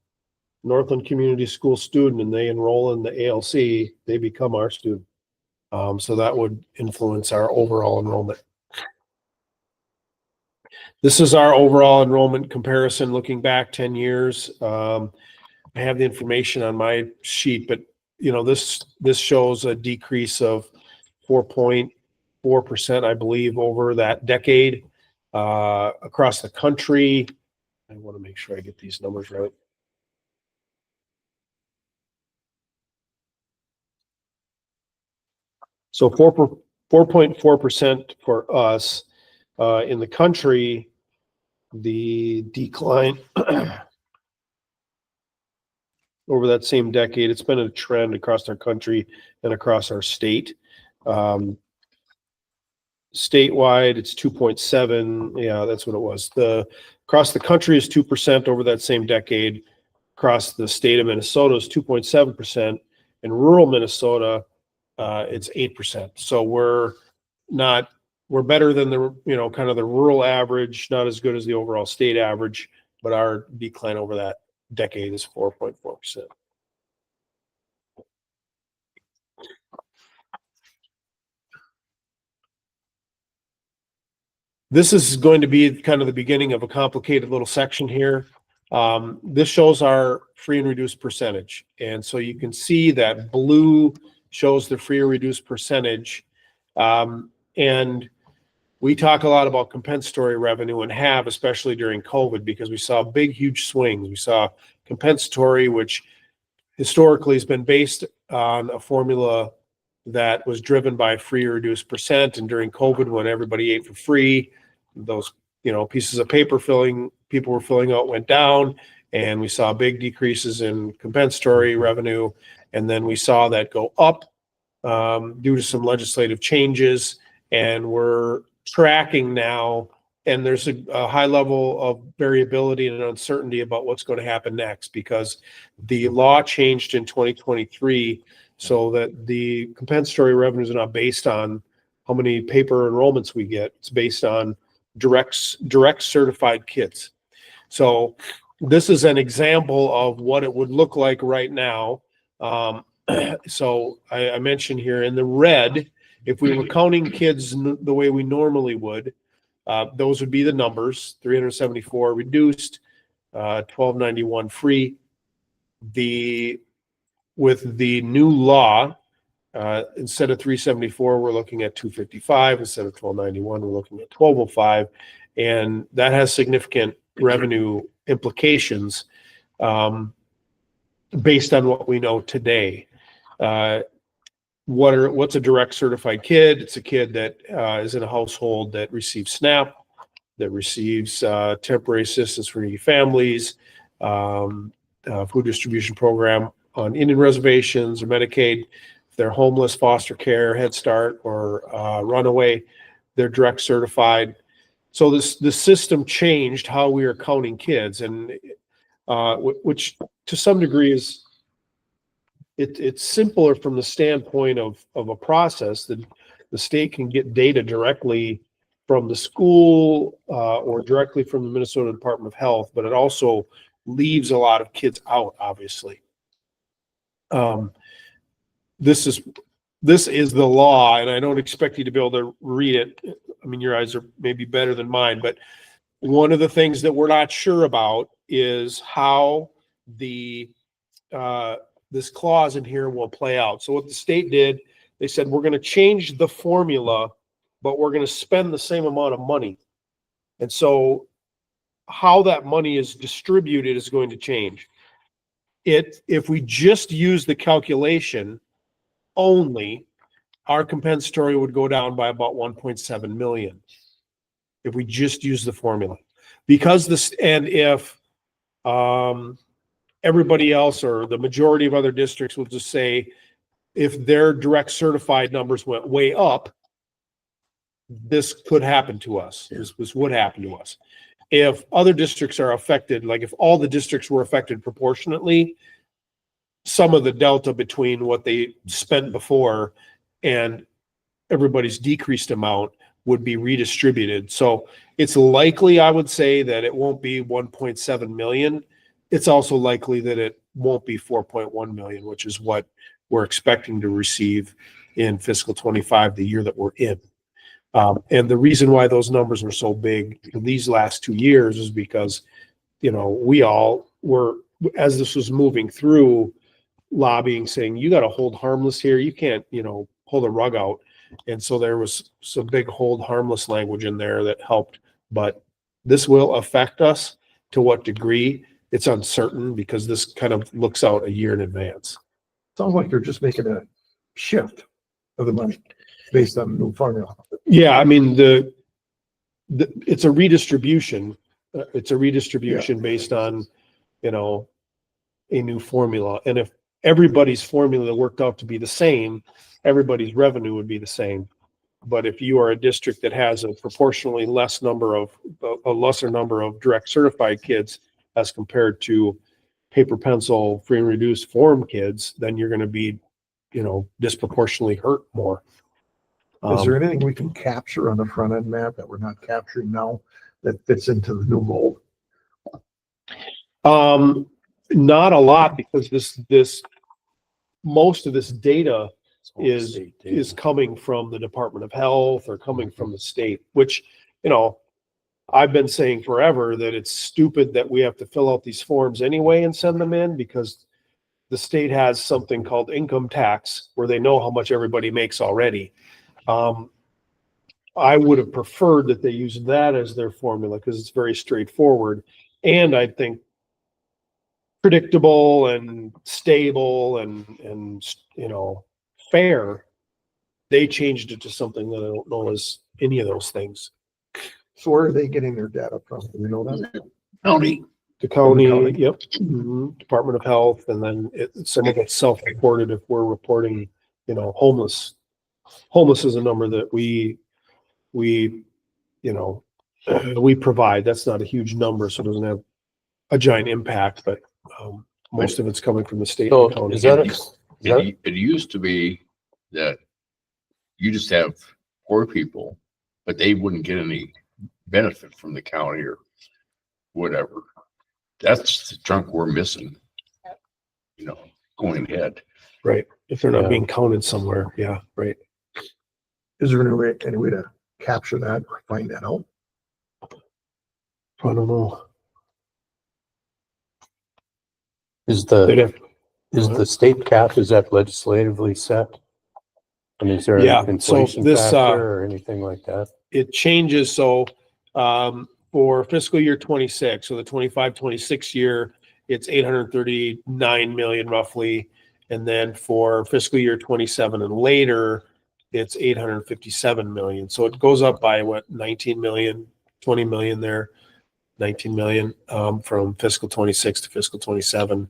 Community School student and they enroll in the ALC, they become our student. So that would influence our overall enrollment. This is our overall enrollment comparison looking back 10 years. I have the information on my sheet, but this shows a decrease of 4.4%, I believe, over that decade across the country. I want to make sure I get these numbers right. So 4.4% for us. In the country, the decline over that same decade, it's been a trend across our country and across our state. statewide, it's 2.7. Yeah, that's what it was. Across the country is 2% over that same decade. Across the state of Minnesota is 2.7%. In rural Minnesota, it's 8%. So we're better than the, kind of the rural average, not as good as the overall state average, but our decline over that decade is 4.4%. This is going to be kind of the beginning of a complicated little section here. This shows our free and reduced percentage. And so you can see that blue shows the free or reduced percentage. And we talk a lot about compensatory revenue and have, especially during COVID, because we saw big, huge swings. We saw compensatory, which historically has been based on a formula that was driven by free or reduced percent. And during COVID, when everybody ate for free, those, pieces of paper people were filling out went down, and we saw big decreases in compensatory revenue. And then we saw that go up due to some legislative changes, and we're tracking now, and there's a high level of variability and uncertainty about what's going to happen next, because the law changed in 2023 so that the compensatory revenues are not based on how many paper enrollments we get. It's based on direct certified kids. So this is an example of what it would look like right now. So I mentioned here in the red, if we were counting kids the way we normally would, those would be the numbers: 374 reduced, 1291 free. With the new law, instead of 374, we're looking at 255. Instead of 1291, we're looking at 1205, and that has significant revenue implications based on what we know today. What's a direct certified kid? It's a kid that is in a household that receives SNAP, that receives temporary assistance for needy families, food distribution program on Indian reservations, or Medicaid. If they're homeless, foster care, Head Start, or runaway, they're direct certified. So the system changed how we are counting kids, and which to some degree is it's simpler from the standpoint of a process that the state can get data directly from the school or directly from the Minnesota Department of Health, but it also leaves a lot of kids out, obviously. This is the law, and I don't expect you to be able to read it. I mean, your eyes are maybe better than mine, but one of the things that we're not sure about is how this clause in here will play out. So what the state did, they said, we're going to change the formula, but we're going to spend the same amount of money. And so how that money is distributed is going to change. If we just use the calculation only, our compensatory would go down by about 1.7 million if we just use the formula. Because if everybody else or the majority of other districts will just say, if their direct certified numbers went way up, this could happen to us. This would happen to us. If other districts are affected, like if all the districts were affected proportionately, some of the delta between what they spent before and everybody's decreased amount would be redistributed. So it's likely, I would say, that it won't be 1.7 million. It's also likely that it won't be 4.1 million, which is what we're expecting to receive in fiscal 25, the year that we're in. And the reason why those numbers are so big in these last 2 years is because, we all were, as this was moving through, lobbying, saying, you got to hold harmless here. You can't, pull the rug out. And so there was some big hold harmless language in there that helped. But this will affect us. To what degree? It's uncertain, because this kind of looks out a year in advance. Sounds like they're just making a shift of the money based on the new formula. Yeah, I mean, it's a redistribution. It's a redistribution based on, a new formula. And if everybody's formula worked out to be the same, everybody's revenue would be the same. But if you are a district that has a proportionally lesser number of direct certified kids as compared to paper, pencil, free and reduced form kids, then you're going to be, disproportionately hurt more. Is there anything we can capture on the front end map that we're not capturing now that fits into the new mold? Not a lot, because most of this data is coming from the Department of Health or coming from the state, which, I've been saying forever that it's stupid that we have to fill out these forms anyway and send them in, because the state has something called income tax where they know how much everybody makes already. I would have preferred that they use that as their formula because it's very straightforward. And I think predictable and stable and fair. They changed it to something that I don't know is any of those things. So where are they getting their data from? Do we know that? County. The county, County. yep, Department of Health, and then some of it's self-reported if we're reporting, homeless. Homeless is a number that we provide. That's not a huge number, so it doesn't have a giant impact, but most of it's coming from the state So and county. is that, It used to be that you just have poor people, but they wouldn't get any benefit from the county or whatever. That's the chunk we're missing, going ahead. Right, if they're not Yeah. being counted somewhere, yeah, right. Is there any way to capture that or find that out? I don't know. is They'd the, have- is the state cap, is that legislatively set? I mean, is there Yeah, an so inflation this, factor or anything like that? It changes, so for fiscal year 26, so the 25-26 year, it's 839 million roughly. And then for fiscal year 27 and later, it's 857 million. So it goes up by 19 million, 20 million there, 19 million from fiscal 26 to fiscal 27.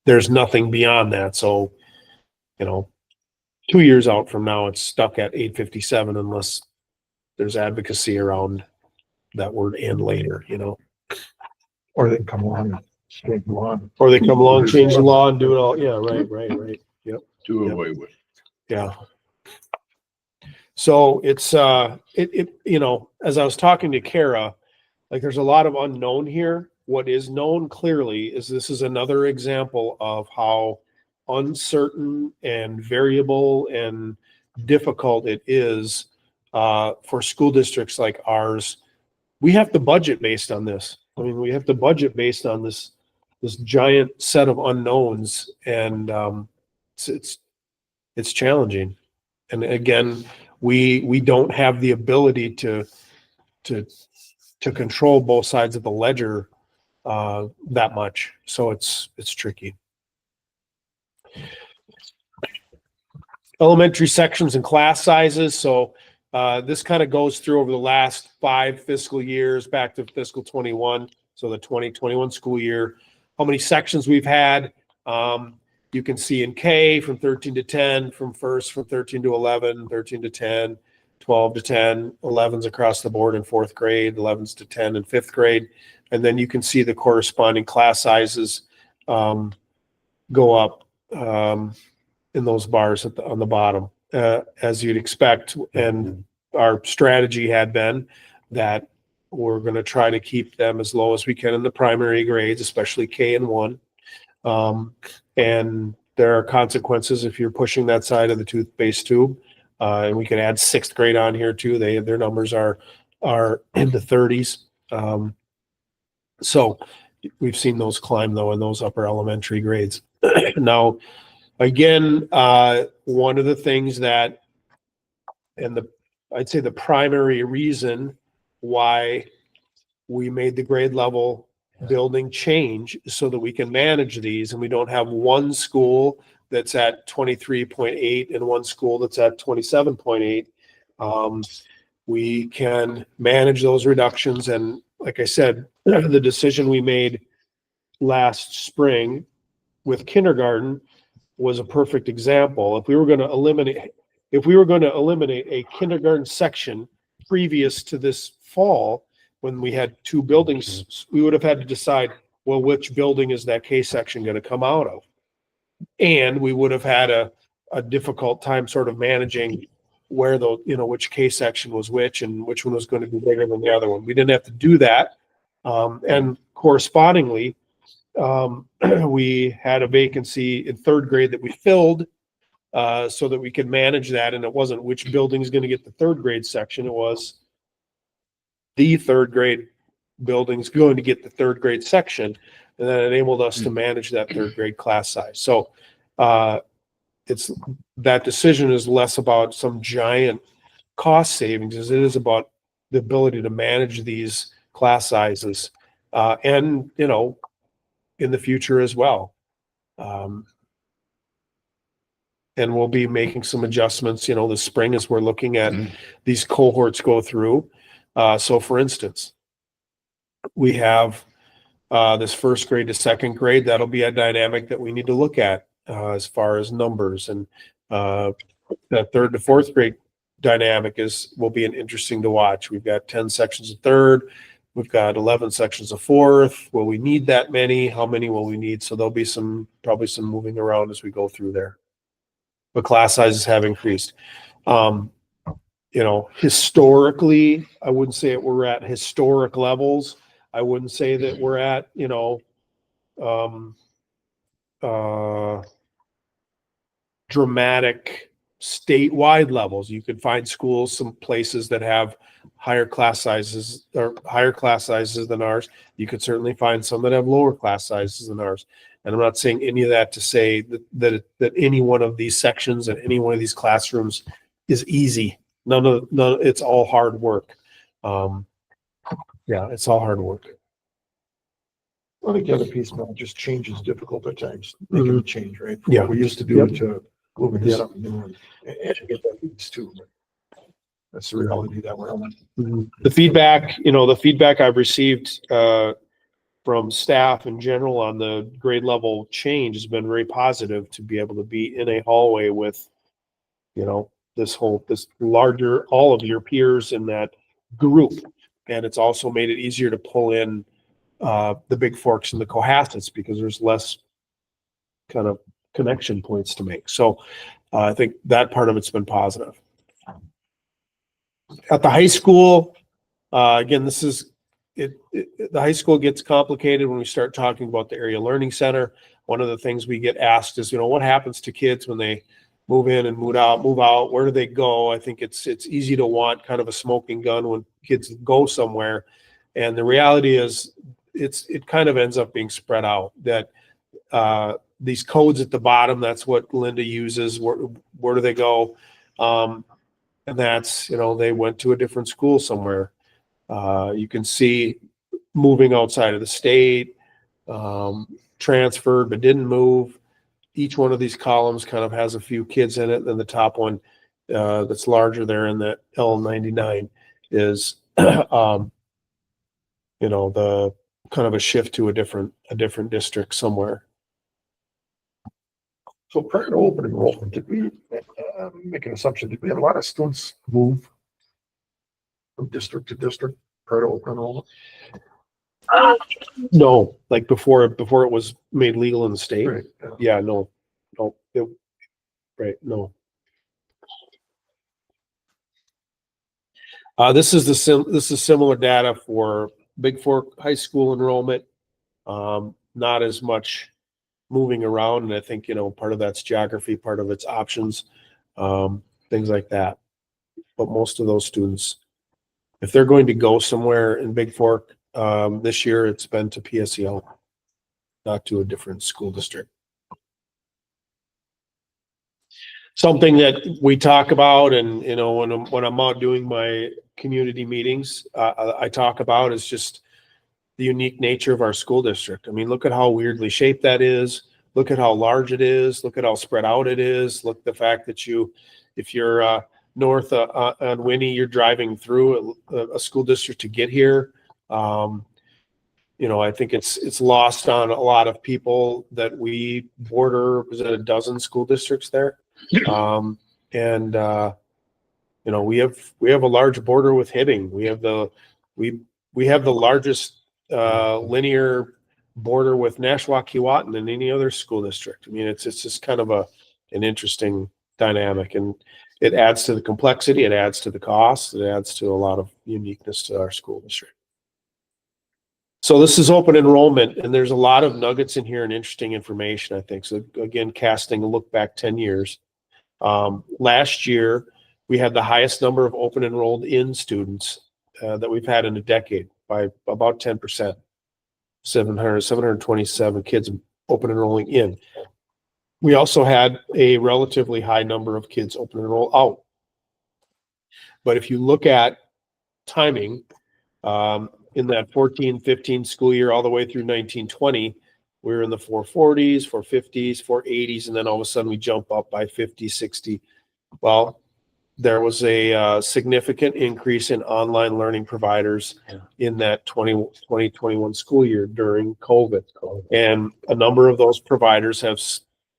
There's nothing beyond that. So, 2 years out from now, it's stuck at 857 unless there's advocacy around that word and later, Or they can come along and change the law? or they come along, change the law and do it all. Yeah, right. Yep. Do Yep. away with. Yeah. So it's, as I was talking to Kara, like there's a lot of unknown here. What is known clearly is this is another example of how uncertain and variable and difficult it is for school districts like ours. We have to budget based on this. I mean, we have to budget based on this giant set of unknowns, and it's challenging. And again, we don't have the ability to control both sides of the ledger that much. So it's tricky. Elementary sections and class sizes. So this kind of goes through over the last 5 fiscal years back to fiscal 21. So the 2021 school year, how many sections we've had. You can see in K from 13 to 10, from 13 to 11, 13 to 10, 12 to 10, 11's across the board in 4th grade, 11's to 10 in 5th grade. And then you can see the corresponding class sizes go up in those bars on the bottom, as you'd expect. And our strategy had been that we're going to try to keep them as low as we can in the primary grades, especially K and 1. And there are consequences if you're pushing that side of the toothpaste tube. And we can add 6th grade on here too. Their numbers are in the 30s. So we've seen those climb though in those upper elementary grades. Now, again, one of the things that, I'd say the primary reason why we made the grade level building change so that we can manage these and we don't have one school that's at 23.8 and one school that's at 27.8. We can manage those reductions. And like I said, the decision we made last spring with kindergarten was a perfect example. If we were going to if we were going to eliminate a kindergarten section previous to this fall, when we had two buildings, we would have had to decide, well, which building is that K section going to come out of? And we would have had a difficult time sort of managing where the, which K section was which and which one was going to be bigger than the other one. We didn't have to do that. And correspondingly, we had a vacancy in third grade that we filled so that we could manage that. And it wasn't which building is going to get the third grade section. It was the third grade building's going to get the third grade section. And that enabled us to manage that third grade class size. So it's that decision is less about some giant cost savings as it is about the ability to manage these class sizes and, in the future as well. And we'll be making some adjustments, this spring as we're looking at these cohorts go through. So for instance, we have this first grade to second grade. That'll be a dynamic that we need to look at as far as numbers, and that third to fourth grade dynamic will be an interesting to watch. We've got 10 sections of third. We've got 11 sections of fourth. Will we need that many? How many will we need? So there'll be probably some moving around as we go through there. But class sizes have increased. Historically, I wouldn't say that we're at historic levels. I wouldn't say that we're at, dramatic statewide levels. You could find schools, some places that have higher class sizes than ours. You could certainly find some that have lower class sizes than ours. And I'm not saying any of that to say that any one of these sections and any one of these classrooms is easy. None. It's all hard work. It's all hard work. I think the other piece, man, just change is difficult at times. Making a change, right? From Yeah. what we used to do to moving to something new and get that piece too. But that's the reality that we're in. The feedback I've received from staff in general on the grade level change has been very positive, to be able to be in a hallway with, this larger, all of your peers in that group. And it's also made it easier to pull in the Big Forks and the Cohassets because there's less kind of connection points to make. So I think that part of it's been positive. At the high school, again, the high school gets complicated when we start talking about the area learning center. One of the things we get asked is, what happens to kids when they move in and move out? Where do they go? I think it's easy to want kind of a smoking gun when kids go somewhere. And the reality is it kind of ends up being spread out, that these codes at the bottom, that's what Linda uses. Where do they go? And that's, they went to a different school somewhere. You can see moving outside of the state, transferred but didn't move. Each one of these columns kind of has a few kids in it. Then the top one that's larger there in that L99 is, the kind of a shift to a different district somewhere. So prior to open enrollment, did we make an assumption? Did we have a lot of students move from district to district prior to open enrollment? No, like before it was made legal in the state. Right. Yeah, no. Right, no. This is similar data for Big Fork High School enrollment. Not as much moving around, and I think part of that's geography, part of it's options, things like that. But most of those students, if they're going to go somewhere in Big Fork, this year it's been to PSEL, not to a different school district. Something that we talk about, and when I'm out doing my community meetings, I talk about is just the unique nature of our school district. I mean, look at how weirdly shaped that is. Look at how large it is. Look at how spread out it is. Look at the fact that if you're north on Winnie, you're driving through a school district to get here. I think it's lost on a lot of people that we border, was it a dozen school districts there? And, you know, we have a large border with Hibbing. We have the largest, linear border with Nashwauk-Keewatin than any other school district. I mean, it's just kind of an interesting dynamic, and it adds to the complexity, it adds to the cost, it adds to a lot of uniqueness to our school district. So this is open enrollment, and there's a lot of nuggets in here and interesting information, I think. So again, casting a look back 10 years. Last year, we had the highest number of open enrolled in students that we've had in a decade by about 10%. 727 kids open enrolling in. We also had a relatively high number of kids open enroll out. But if you look at timing, in that 14-15 school year all the way through 19-20, we were in the 440s, 450s, 480s, and then all of a sudden we jump up by 50, 60. Well, there was a significant increase in online learning providers in that 2021 school year during COVID. And a number of those providers have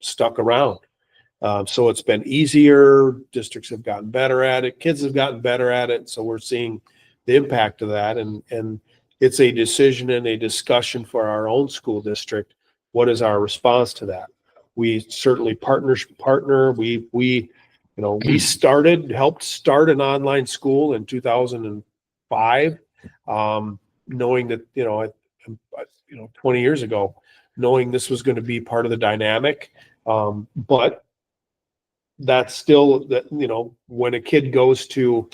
stuck around. So it's been easier. Districts have gotten better at it. Kids have gotten better at it. So we're seeing the impact of that. And it's a decision and a discussion for our own school district. What is our response to that? We certainly partner. We helped start an online school in 2005, knowing that, 20 years ago, knowing this was going to be part of the dynamic. But that's still that, when a kid goes to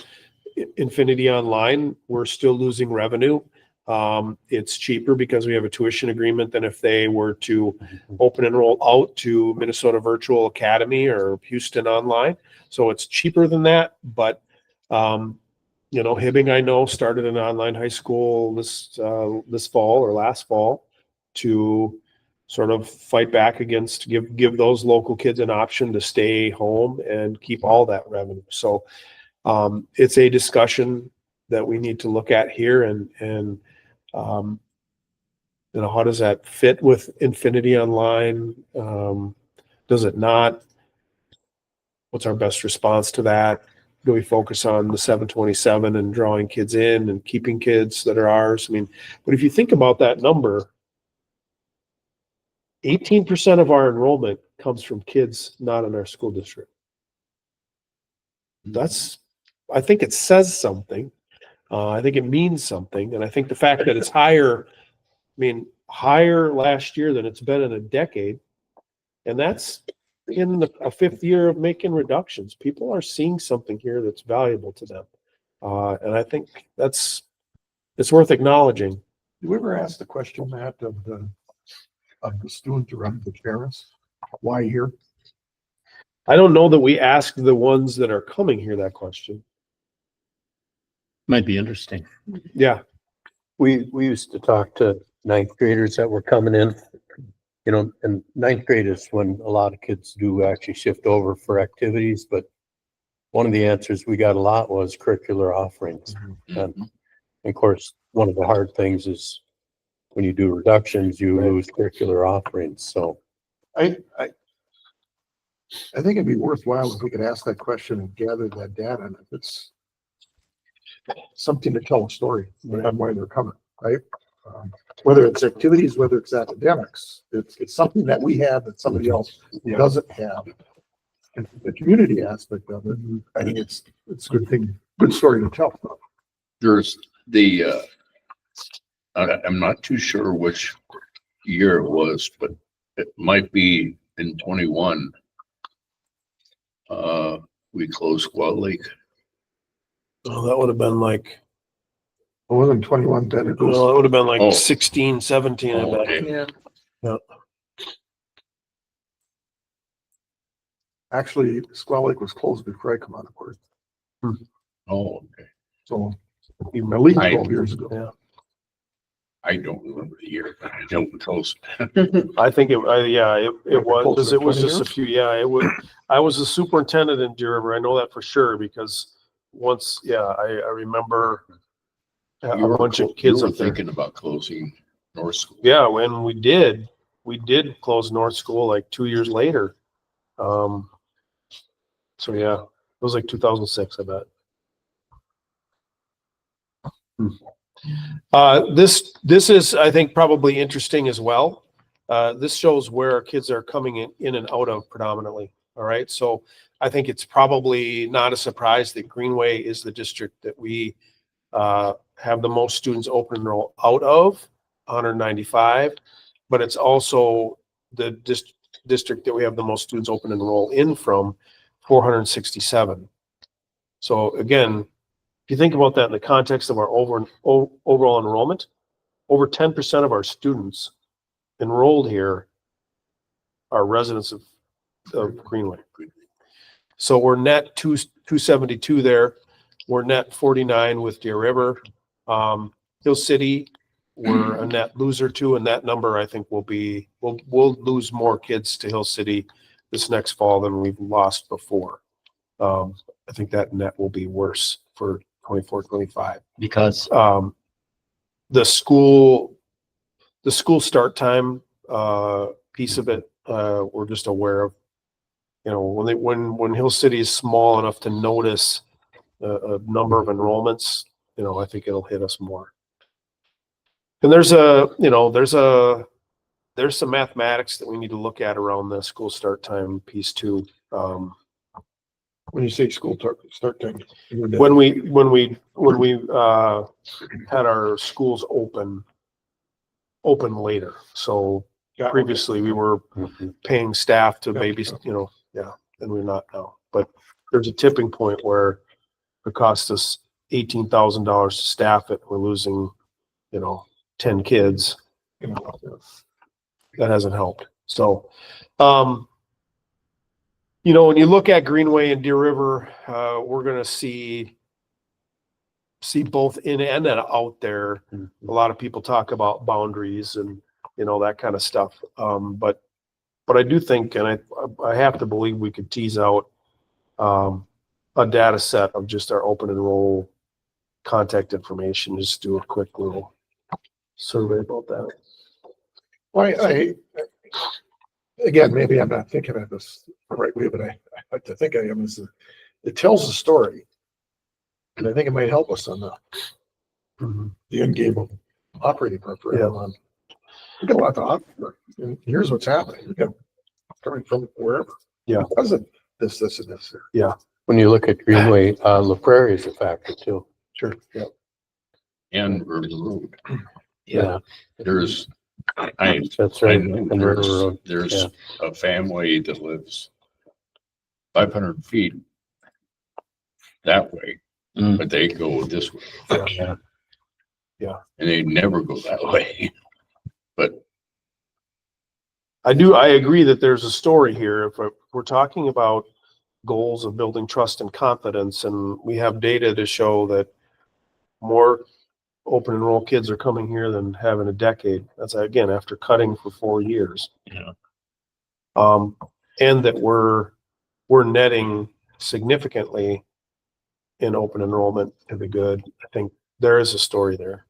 Infinity Online, we're still losing revenue. It's cheaper because we have a tuition agreement than if they were to open enroll out to Minnesota Virtual Academy or Houston Online. So it's cheaper than that. But, Hibbing, I know, started an online high school this fall or last fall to sort of fight back against, give those local kids an option to stay home and keep all that revenue. So it's a discussion that we need to look at here, and how does that fit with Infinity Online? Does it not? What's our best response to that? Do we focus on the 727 and drawing kids in and keeping kids that are ours? I mean, but if you think about that number, 18% of our enrollment comes from kids not in our school district. I think it says something. I think it means something. And I think the fact that it's higher last year than it's been in a decade, and that's in a fifth year of making reductions. People are seeing something here that's valuable to them. And I think it's worth acknowledging. Did we ever ask the question, Matt, of the student or of the parents, why here? I don't know that we ask the ones that are coming here that question. Might be interesting. Yeah. We used to talk to ninth graders that were coming in, and ninth grade is when a lot of kids do actually shift over for activities. But one of the answers we got a lot was curricular offerings. And of course, one of the hard things is when you do reductions, you lose curricular offerings. So I think it'd be worthwhile if we could ask that question and gather that data, and if it's something to tell a story on why they're coming, right? Whether it's activities, whether it's academics, it's something that we have that somebody else doesn't have. And the community aspect of it, I think it's a good story to tell. There's I'm not too sure which year it was, but it might be in 21. We closed Squaw Lake. Oh, that would have been like, It wasn't 21 then. It was, it would have been like Oh. 16, 17. I bet. Okay. Yeah. actually, Squaw Lake was closed before I come on board. Oh, okay. So at least 12 years ago. Yeah. I don't remember the year, but I know it closed. I think it was, because it was just a few, I was a superintendent in Deer River. I know that for sure, because once, I remember a bunch of kids You were up there. thinking about closing North School. Yeah, when we did close North School like 2 years later. So yeah, it was like 2006, I bet. This is, I think, probably interesting as well. This shows where our kids are coming in and out of predominantly. All right. So I think it's probably not a surprise that Greenway is the district that we have the most students open enroll out of, 195, but it's also the district that we have the most students open enroll in from, 467. So again, if you think about that in the context of our overall enrollment, over 10% of our students enrolled here are residents of Greenway. So we're net 272 there. We're net 49 with Deer River. Hill City, we're a net loser too, and that number I think we'll lose more kids to Hill City this next fall than we've lost before. I think that net will be worse for 24-25. Because The school start time piece of it, we're just aware of. You know, when Hill City is small enough to notice a number of enrollments, you know, I think it'll hit us more. And there's some mathematics that we need to look at around the school start time piece too. When you say school start time. When we had our schools open later. So previously we were paying staff to and we're not now. But there's a tipping point where it costs us $18,000 to staff it. We're losing, 10 kids. That hasn't helped. So, when you look at Greenway and Deer River, we're going to see both in and out there. A lot of people talk about boundaries and, that kind of stuff. But I do think, and I have to believe we could tease out a data set of just our open enroll contact information. Just do a quick little survey about that. Well, again, maybe I'm not thinking of this the right way, but I like to think I am. It tells a story, and I think it might help us on the end game of operating program. We got a lot to offer, and here's what's happening. We got coming from wherever. Yeah. Because of this, and this. Yeah. When you look at Greenway, La Prairie is a factor too. Sure. Yeah. And River Road. Yeah. There's, That's right. I know And River Road. there's a family that lives 500 feet that way, but they go this way. Yeah. Yeah. And they never go that way. But I agree that there's a story here. If we're talking about goals of building trust and confidence, and we have data to show that more open enroll kids are coming here than have in a decade. That's again after cutting for 4 years. Yeah. And that we're netting significantly in open enrollment to the good. I think there is a story there.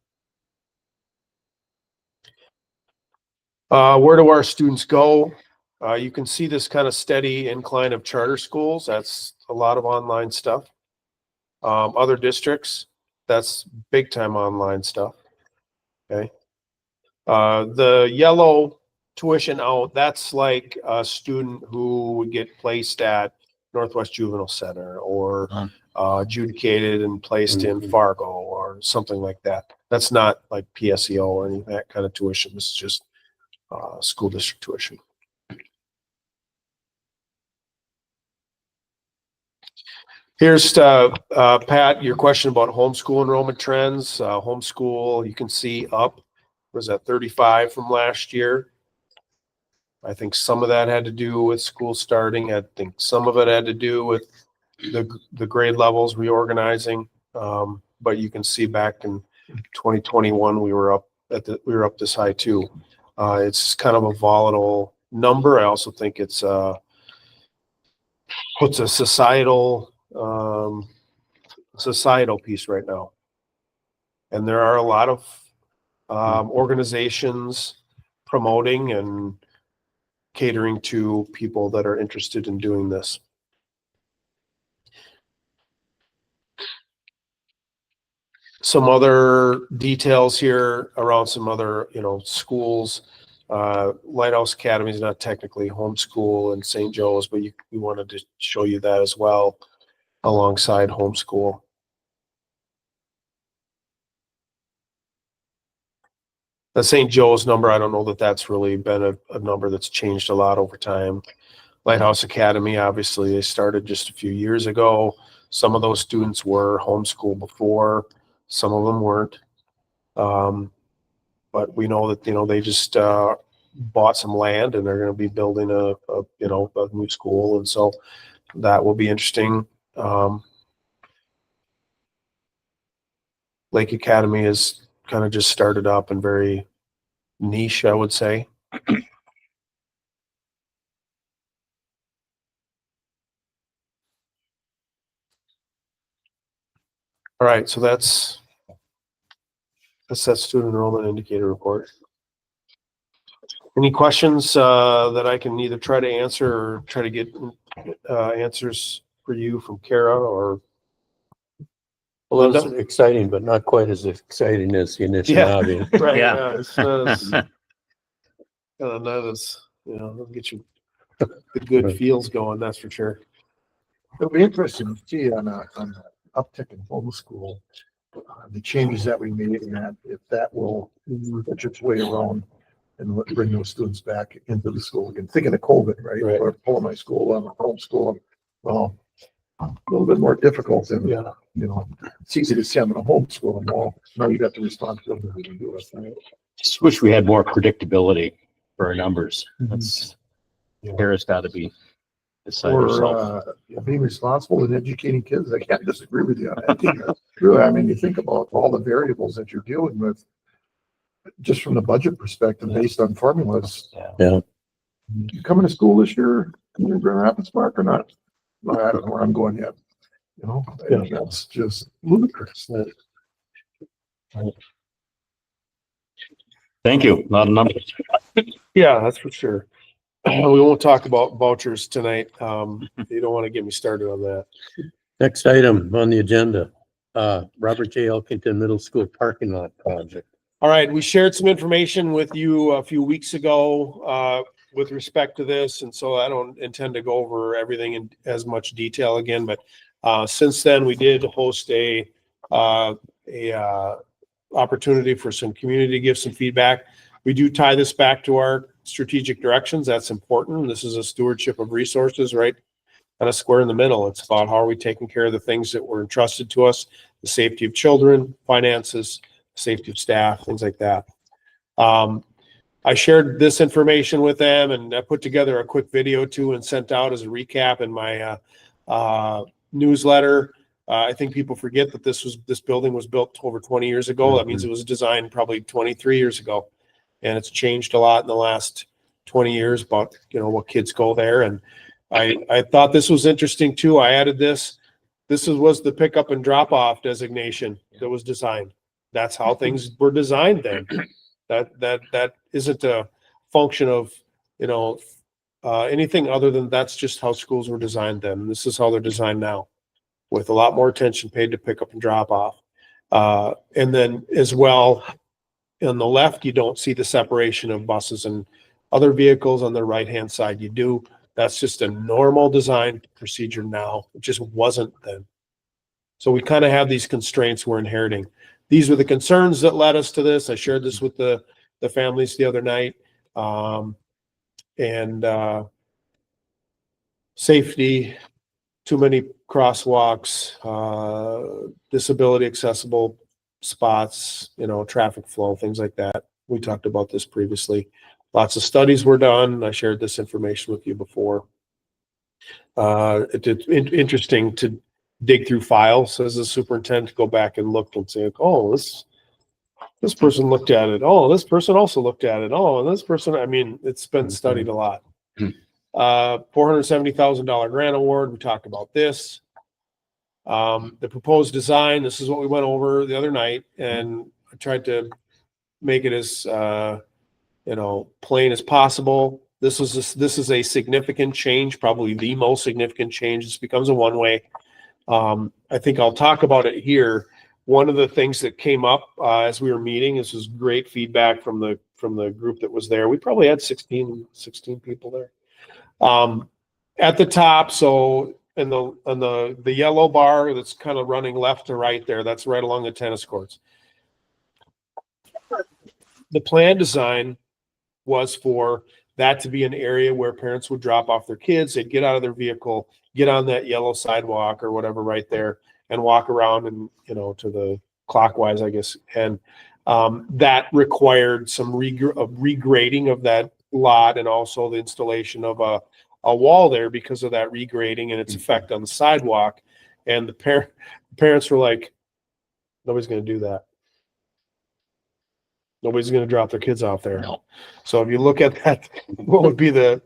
Where do our students go? You can see this kind of steady incline of charter schools. That's a lot of online stuff. Other districts, that's big time online stuff. Okay. The yellow tuition out, that's like a student who would get placed at Northwest Juvenile Center or adjudicated and placed in Fargo or something like that. That's not like PSEO or any of that kind of tuition. This is just school district tuition. Here's Pat, your question about homeschool enrollment trends. Homeschool, you can see up, was that 35 from last year? I think some of that had to do with school starting. I think some of it had to do with the grade levels reorganizing. But you can see back in 2021, we were up this high too. It's kind of a volatile number. I also think it's puts a societal piece right now. And there are a lot of organizations promoting and catering to people that are interested in doing this. Some other details here around some other, schools. Lighthouse Academy is not technically homeschool in St. Joe's, but we wanted to show you that as well alongside homeschool. The St. Joe's number, I don't know that that's really been a number that's changed a lot over time. Lighthouse Academy, obviously, they started just a few years ago. Some of those students were homeschooled before, some of them weren't. But we know that, they just bought some land and they're going to be building a new school. And so that will be interesting. Lake Academy is kind of just started up and very niche, I would say. All right, so that's that student enrollment indicator report. Any questions that I can either try to answer or try to get answers for you from Kara or Well, Linda? it's exciting, but not quite as exciting as the initial Yeah. hobby. Right. Yeah. Yeah. It's not as, not as, it'll get you the good Right. feels going. That's for sure. It'll be interesting to see on an uptick in homeschool, the changes that we made and that if that will push its way around and bring those students back into the school again. Thinking of COVID, right? Right. Or pulling my school, I'm homeschool. Well, a little bit more difficult than, Yeah. it's easy to see I'm in a homeschool. Well, now you got the responsibility to do it. Right? Just wish we had more predictability for our numbers. That's, Kara's got to be beside herself. Or being responsible in educating kids. I can't disagree with you on that. Really, I mean, you think about all the variables that you're dealing with, just from the budget perspective, based on formulas. Yeah. You coming to school this year in Grand Rapids Park or not? Well, I don't know where I'm going yet. And that's just ludicrous. Thank you. A lot of numbers. Yeah, that's for sure. We won't talk about vouchers tonight. You don't want to get me started on that. Next item on the agenda, Robert J. Elkington Middle School parking lot project. All right, we shared some information with you a few weeks ago with respect to this, and so I don't intend to go over everything in as much detail again. But since then, we did host a opportunity for some community to give some feedback. We do tie this back to our strategic directions. That's important. This is a stewardship of resources, right? Kind of square in the middle. It's about how are we taking care of the things that were entrusted to us, the safety of children, finances, safety of staff, things like that. I shared this information with them and I put together a quick video too and sent out as a recap in my newsletter. I think people forget that this building was built over 20 years ago. That means it was designed probably 23 years ago. And it's changed a lot in the last 20 years about, what kids go there. And I thought this was interesting too. I added this. This was the pickup and drop off designation that was designed. That's how things were designed then. That isn't a function of, anything other than that's just how schools were designed then. This is how they're designed now, with a lot more attention paid to pick up and drop off. And then as well, on the left, you don't see the separation of buses and other vehicles. On the right-hand side, you do. That's just a normal design procedure now. It just wasn't then. So we kind of have these constraints we're inheriting. These were the concerns that led us to this. I shared this with the families the other night. Safety, too many crosswalks, disability accessible spots, traffic flow, things like that. We talked about this previously. Lots of studies were done. I shared this information with you before. It's interesting to dig through files as a superintendent to go back and look and say, oh, this person looked at it. Oh, this person also looked at it. Oh, and this person, it's been studied a lot. $470,000 grant award. We talked about this. The proposed design, this is what we went over the other night, and I tried to make it as plain as possible. This is a significant change, probably the most significant change. This becomes a one-way. I think I'll talk about it here, one of the things that came up as we were meeting, this was great feedback from the group that was there. We probably had 16 people there. At the top, so in the yellow bar that's kind of running left to right there, that's right along the tennis courts. The plan design was for that to be an area where parents would drop off their kids. They'd get out of their vehicle, get on that yellow sidewalk or whatever right there, and walk around and, you know, to the clockwise, I guess. And that required some regrading of that lot and also the installation of a wall there because of that regrading and its effect on the sidewalk. And the parents were like, nobody's going to do that. Nobody's going to drop their kids off there. No. So if you look at that, what would be the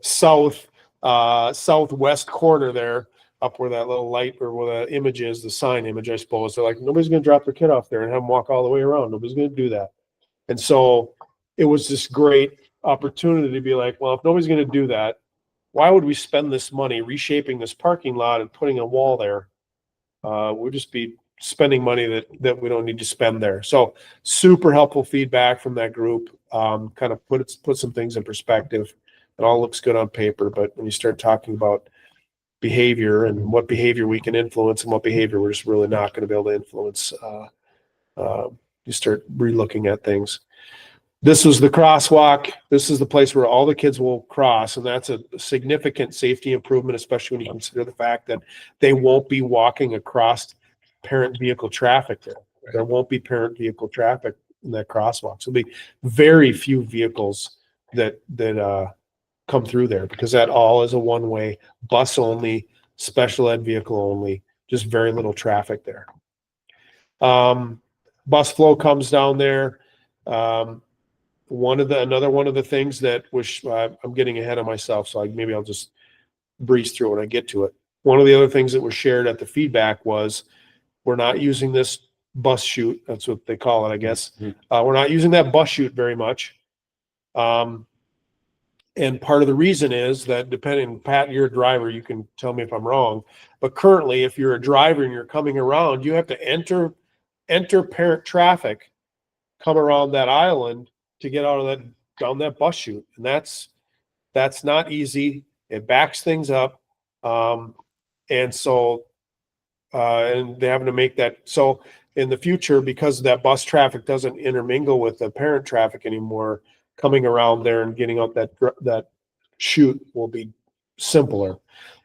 southwest corner there, up where that little light or where the image is, the sign image, I suppose. They're like, nobody's going to drop their kid off there and have them walk all the way around. Nobody's going to do that. And so it was this great opportunity to be like, well, if nobody's going to do that, why would we spend this money reshaping this parking lot and putting a wall there? We'll just be spending money that we don't need to spend there. So super helpful feedback from that group. Kind of put some things in perspective. It all looks good on paper, but when you start talking about behavior and what behavior we can influence and what behavior we're just really not going to be able to influence, you start relooking at things. This was the crosswalk. This is the place where all the kids will cross, and that's a significant safety improvement, especially when you consider the fact that they won't be walking across parent vehicle traffic there. There won't be parent vehicle traffic in that crosswalk. So there'll be very few vehicles that come through there because that all is a one-way, bus only, special ed vehicle only, just very little traffic there. Bus flow comes down there. Another one of the things that was, I'm getting ahead of myself, so maybe I'll just breeze through when I get to it. One of the other things that was shared at the feedback was we're not using this bus chute. That's what they call it, I guess. We're not using that bus chute very much. And part of the reason is that depending, Pat, you're a driver, you can tell me if I'm wrong, but currently if you're a driver and you're coming around, you have to enter parent traffic, come around that island to get out of down that bus chute. And that's not easy. It backs things up. And so, and they're having to make that. So in the future, because that bus traffic doesn't intermingle with the parent traffic anymore, coming around there and getting out that chute will be simpler.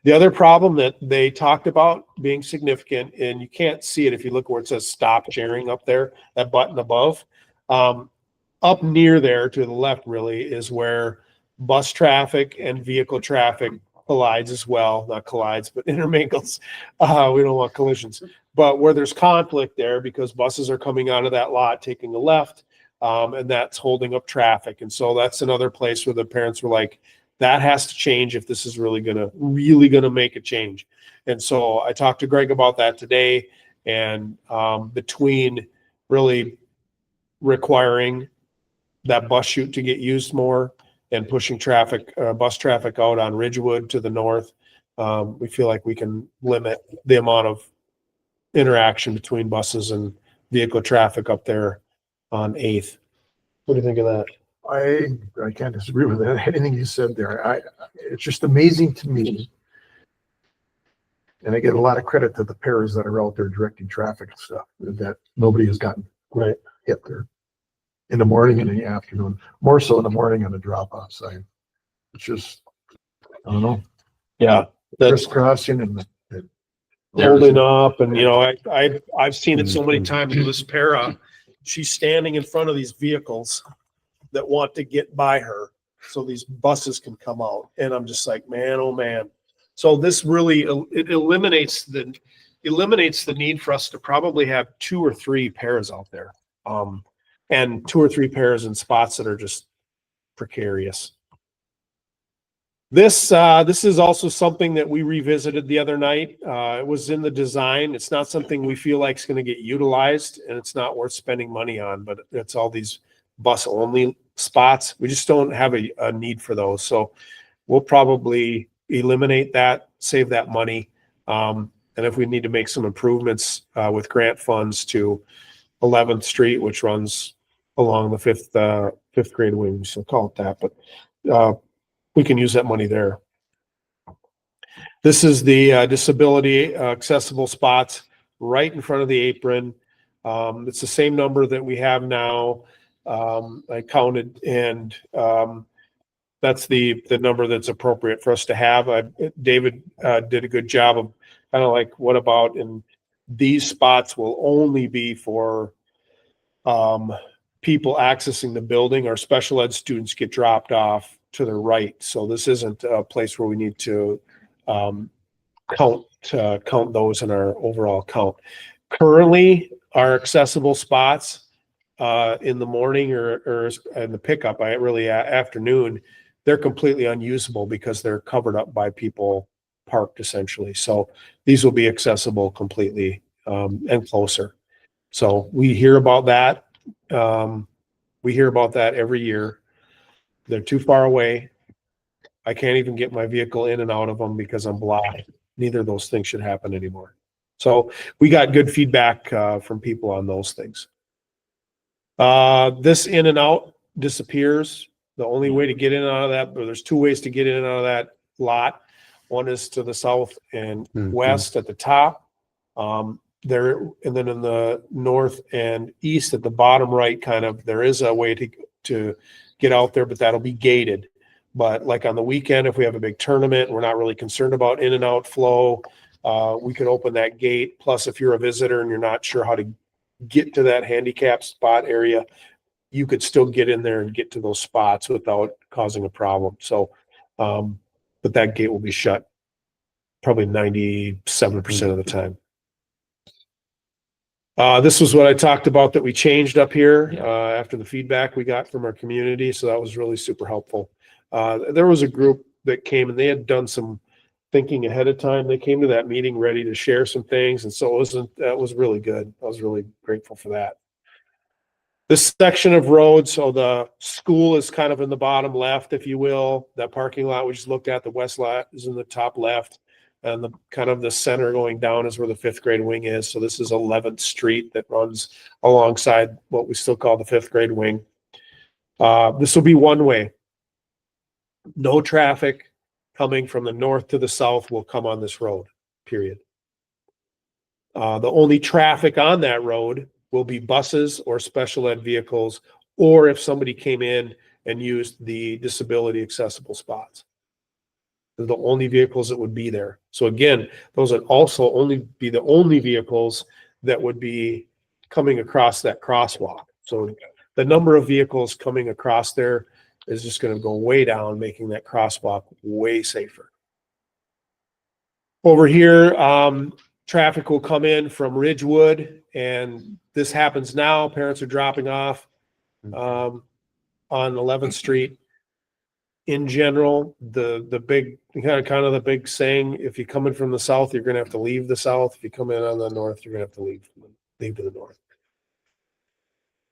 The other problem that they talked about being significant, and you can't see it if you look where it says stop sharing up there, that button above, up near there to the left really is where bus traffic and vehicle traffic collides as well. Not collides, but intermingles. We don't want collisions. But where there's conflict there because buses are coming out of that lot, taking a left, and that's holding up traffic. And so that's another place where the parents were like, that has to change if this is really gonna make a change. And so I talked to Greg about that today, and between really requiring that bus chute to get used more and pushing bus traffic out on Ridgewood to the north, we feel like we can limit the amount of interaction between buses and vehicle traffic up there on 8th. What do you think of that? I can't disagree with that. Anything you said there. It's just amazing to me. And I get a lot of credit to the pairs that are out there directing traffic and stuff that nobody has gotten hit there in the morning and in the afternoon, more so in the morning on the drop off side. It's just, I don't know. Yeah. Crisscrossing and Holding up, and I've seen it so many times with this para. She's standing in front of these vehicles that want to get by her so these buses can come out, and I'm just like, man, oh man. So this really it eliminates the need for us to probably have 2 or 3 pairs out there, and 2 or 3 pairs in spots that are just precarious. This is also something that we revisited the other night. It was in the design. It's not something we feel like is going to get utilized, and it's not worth spending money on, but it's all these bus only spots. We just don't have a need for those. So we'll probably eliminate that, save that money. And And if we need to make some improvements with grant funds to 11th Street, which runs along the fifth grade wing, so call it that, but we can use that money there. This is the disability accessible spots right in front of the apron. It's the same number that we have now. I counted, and that's the number that's appropriate for us to have. David did a good job of kind of like, what about, and these spots will only be for people accessing the building. Our special ed students get dropped off to the right. So this isn't a place where we need to count those in our overall count. Currently, our accessible spots in the morning or in the pickup, afternoon, they're completely unusable because they're covered up by people parked essentially. So these will be accessible completely and closer. So we hear about that. We hear about that every year. They're too far away. I can't even get my vehicle in and out of them because I'm blocked. Neither of those things should happen anymore. So we got good feedback from people on those things. This in and out disappears. The only way to get in and out of that, but there's two ways to get in and out of that lot. One is to the south and west at the top. There, and then in the north and east at the bottom right, kind of, there is a way to get out there, but that'll be gated. But like on the weekend, if we have a big tournament, we're not really concerned about in and out flow. We could open that gate. Plus, if you're a visitor and you're not sure how to get to that handicap spot area, you could still get in there and get to those spots without causing a problem. So, but that gate will be shut probably 97% of the time. This was what I talked about that we changed up here after the feedback we got from our community. So that was really super helpful. There was a group that came and they had done some thinking ahead of time. They came to that meeting ready to share some things. And so that was really good. I was really grateful for that. This section of road, so the school is kind of in the bottom left, if you will. That parking lot we just looked at, the west lot is in the top left. And the kind of the center going down is where the fifth grade wing is. So this is 11th Street that runs alongside what we still call the fifth grade wing. This will be one way. No traffic coming from the north to the south will come on this road, period. The only traffic on that road will be buses or special ed vehicles, or if somebody came in and used the disability accessible spots. They're the only vehicles that would be there. So again, those would also only be the only vehicles that would be coming across that crosswalk. So the number of vehicles coming across there is just going to go way down, making that crosswalk way safer. Over here, traffic will come in from Ridgewood, and this happens now. Parents are dropping off on 11th Street. In general, the big kind of the big saying, if you're coming from the south, you're going to have to leave the south. If you come in on the north, you're going to have to leave to the north.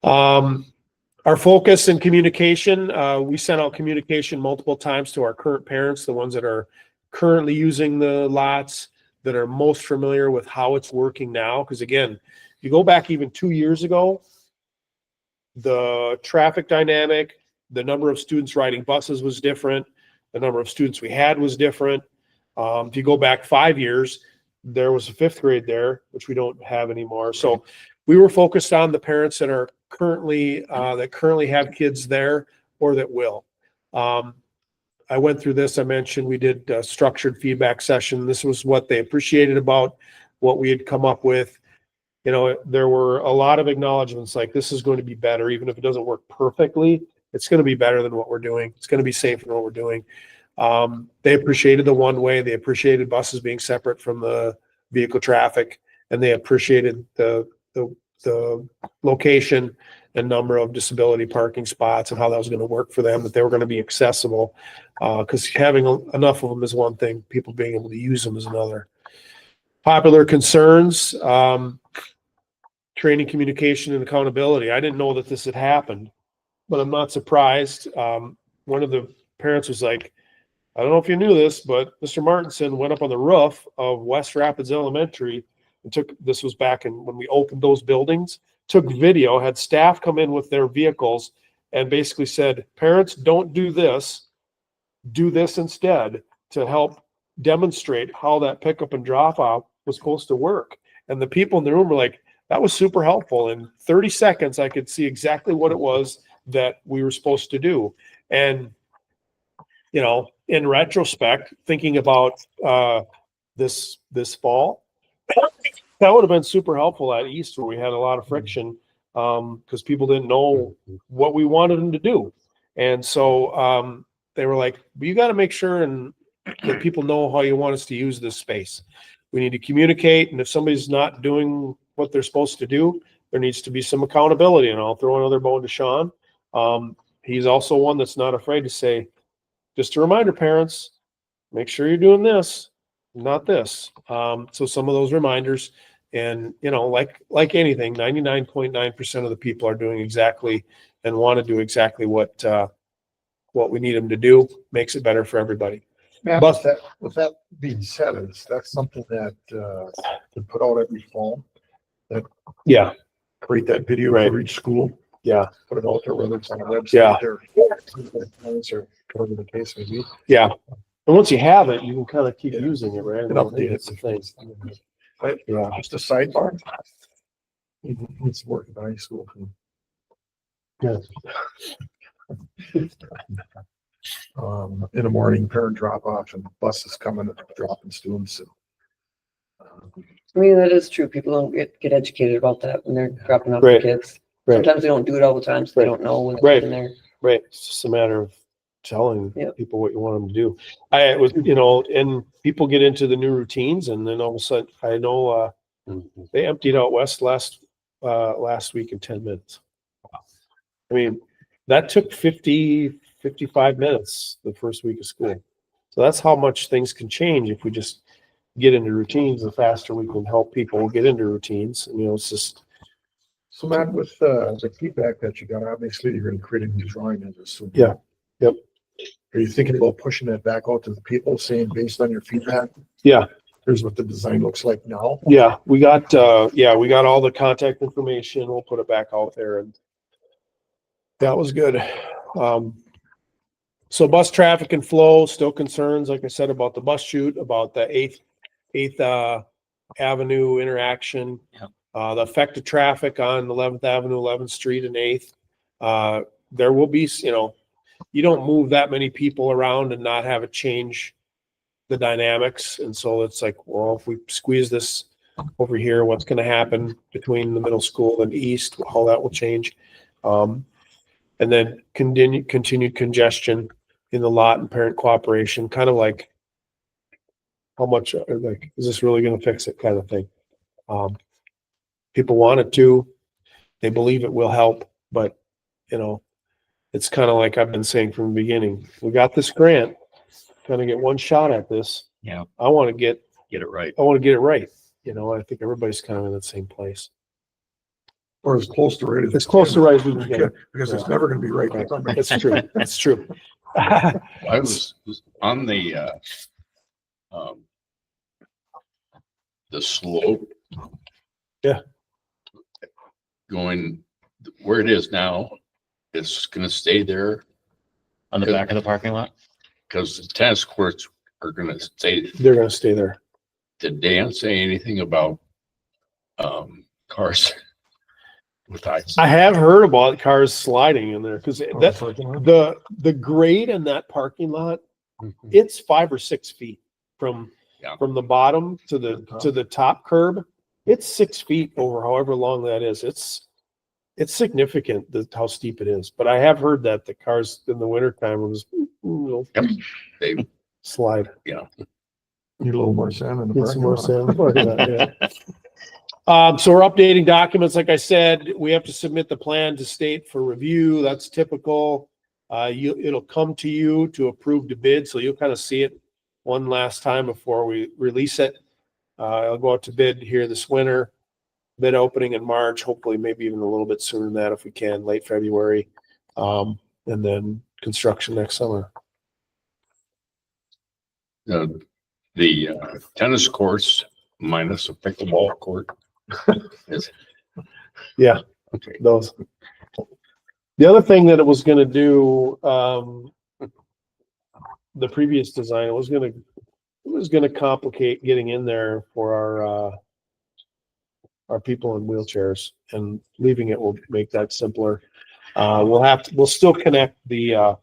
Our focus in communication, we sent out communication multiple times to our current parents, the ones that are currently using the lots, that are most familiar with how it's working now. Because again, if you go back even 2 years ago, the traffic dynamic, the number of students riding buses was different. The number of students we had was different. If you go back 5 years, there was a fifth grade there, which we don't have anymore. So we were focused on the parents that are currently have kids there or that will. I went through this. I mentioned we did a structured feedback session. This was what they appreciated about what we had come up with. You know, there were a lot of acknowledgments like this is going to be better, even if it doesn't work perfectly. It's going to be better than what we're doing. It's going to be safer than what we're doing. They appreciated the one way. They appreciated buses being separate from the vehicle traffic, and they appreciated the location and number of disability parking spots and how that was going to work for them, that they were going to be accessible. Because having enough of them is one thing, people being able to use them is another. Popular concerns, training, communication, and accountability. I didn't know that this had happened, but I'm not surprised. One of the parents was like, I don't know if you knew this, but Mr. Martinson went up on the roof of West Rapids Elementary and this was back when we opened those buildings, took video, had staff come in with their vehicles and basically said, parents, don't do this instead, to help demonstrate how that pickup and drop off was supposed to work. And the people in the room were like, that was super helpful. In 30 seconds, I could see exactly what it was that we were supposed to do. And, you know, in retrospect, thinking about this fall, that would have been super helpful at East where we had a lot of friction because people didn't know what we wanted them to do. And so they were like, you got to make sure that people know how you want us to use this space. We need to communicate. And if somebody's not doing what they're supposed to do, there needs to be some accountability. And I'll throw another bone to Sean. He's also one that's not afraid to say, just a reminder, parents, make sure you're doing this, not this. So some of those reminders, and you know, like anything, 99.9% of the people are doing exactly and want to do exactly what we need them to do. Makes it better for everybody. Matt, But with that being said, that's something that to put out every fall. yeah, Create that video Right. for each school. yeah, Put it out there, whether it's on the website Yeah. or whatever the case may be. yeah. And once you have it, you can kind of keep Yeah. using it, right? And update That's it. the thing. Yeah. Just a sidebar. It's working at high school. Yeah. In the morning, parent drop off and buses coming and dropping students. I mean, that is true. People don't get educated about that when they're dropping off Right. their kids. Right. Sometimes they don't do it all the time, so they Right. don't know when Right. they're in there. Right. It's just a matter of telling Yep. people what you want them to do. I was, you know, and people get into the new routines and then all of a sudden, I know they emptied out West last week in 10 minutes. I mean, that took 55 minutes the first week of school. So that's how much things can change if we just get into routines. The faster we can help people get into routines. And, you know, it's just, So Matt, with the feedback that you got, obviously you're going to create a new drawing in this. So Yeah. Yep. Are you thinking about pushing that back out to the people, saying based on your feedback? Yeah. Here's what the design looks like now. Yeah, we got all the contact information. We'll put it back out there, and that was good. So bus traffic and flow, still concerns, like I said, about the bus chute, about the eighth Avenue interaction. Yep. The effect of traffic on 11th Avenue, 11th Street and 8th. There will be, you know, you don't move that many people around and not have it change the dynamics. And so it's like, well, if we squeeze this over here, what's going to happen between the middle school and East, how that will change. And then continued congestion in the lot and parent cooperation, kind of like how much, like, is this really going to fix it kind of thing. People want it to, they believe it will help, but you know, it's kind of like I've been saying from the beginning, we got this grant, kind of get one shot at this. Yeah. I want to get Get it right. right. You know, I think everybody's kind of in that same place. Or as close to right as As close to right as we can get. Because it's never going to be right. Right. That's true. That's true. I was on the slope. Yeah. Going where it is now, it's gonna stay there On the back of the parking lot? because the tennis courts are gonna stay. They're going to stay there. Did Dan say anything about cars with ice? I have heard about cars sliding in there because the grade in that parking lot, it's 5 or 6 feet from the bottom to the top curb. It's 6 feet over however long that is. It's significant how steep it is. But I have heard that the cars in the wintertime will They, slide. Need a little more sand in the Get some parking more lot. sand in the parking lot, yeah. So we're updating documents. Like I said, we have to submit the plan to state for review. That's typical. It'll come to you to approve the bid. So you'll kind of see it one last time before we release it. It'll go out to bid here this winter. Bid opening in March, hopefully maybe even a little bit sooner than that if we can, late February. And then construction next summer. the tennis courts minus a pickleball court. Is- Yeah, Okay. those. The other thing that it was gonna do, the previous design, it was gonna complicate getting in there for our people in wheelchairs, and leaving it will make that simpler. We'll still connect the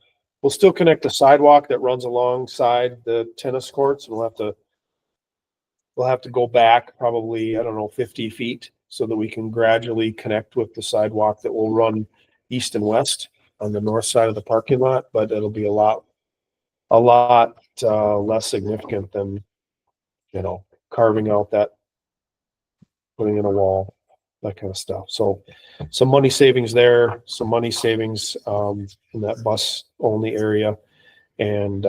sidewalk that runs alongside the tennis courts, and we'll have to go back probably, I don't know, 50 feet so that we can gradually connect with the sidewalk that will run east and west on the north side of the parking lot, but it'll be a lot less significant than, carving out putting in a wall, that kind of stuff. So some money savings there, some money savings in that bus only area. And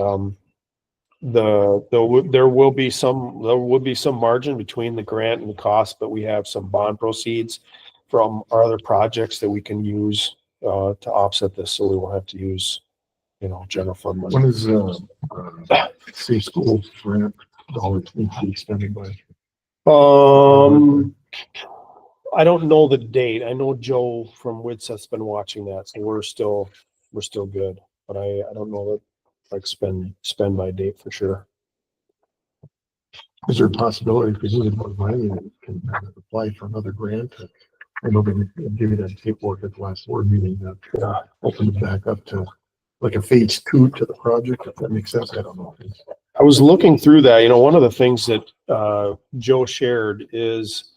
there would be some margin between the grant and the cost, but we have some bond proceeds from our other projects that we can use to offset this, so we won't have to use, general fund money. When is, safe schools grant dollars need to be expended by? I don't know the date. I know Joe from Widseth's been watching that, so we're still good. But I don't know that, like, spend by date for sure. Is there a possibility, because this is more money, that you can apply for another grant? I know they give you that paperwork at the last board meeting that opened it back up to like a phase 2 to the project, if that makes sense. I don't know. I was looking through that, one of the things that Joe shared is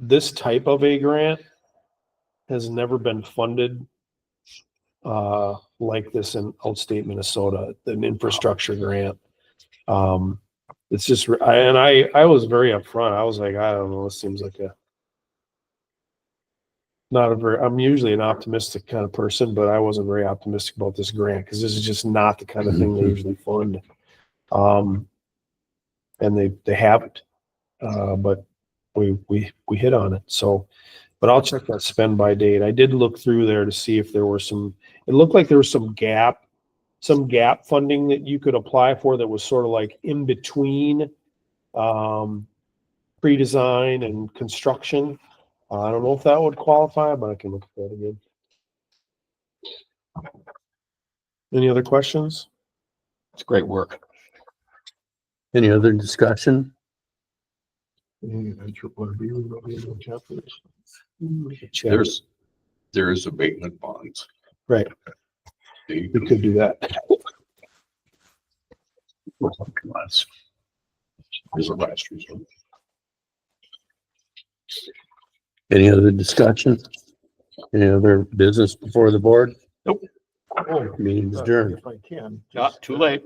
this type of a grant has never been funded like this in outstate Minnesota, an infrastructure grant. It's just, I was very upfront. I was like, I don't know, this seems like I'm usually an optimistic kind of person, but I wasn't very optimistic about this grant because this is just not the kind of thing they usually fund. And they haven't, but we hit on it. So, but I'll check that spend by date. I did look through there to see if there were it looked like there was some gap funding that you could apply for that was sort of like in between pre-design and construction. I don't know if that would qualify, but I can look at that again. Any other questions? It's great work. Any other discussion? There is abatement bonds. Right. You We could do that. Is a last resort. Any other discussion? Any other business before the board? Nope. Oh, Meeting adjourned. if I can. Not too late.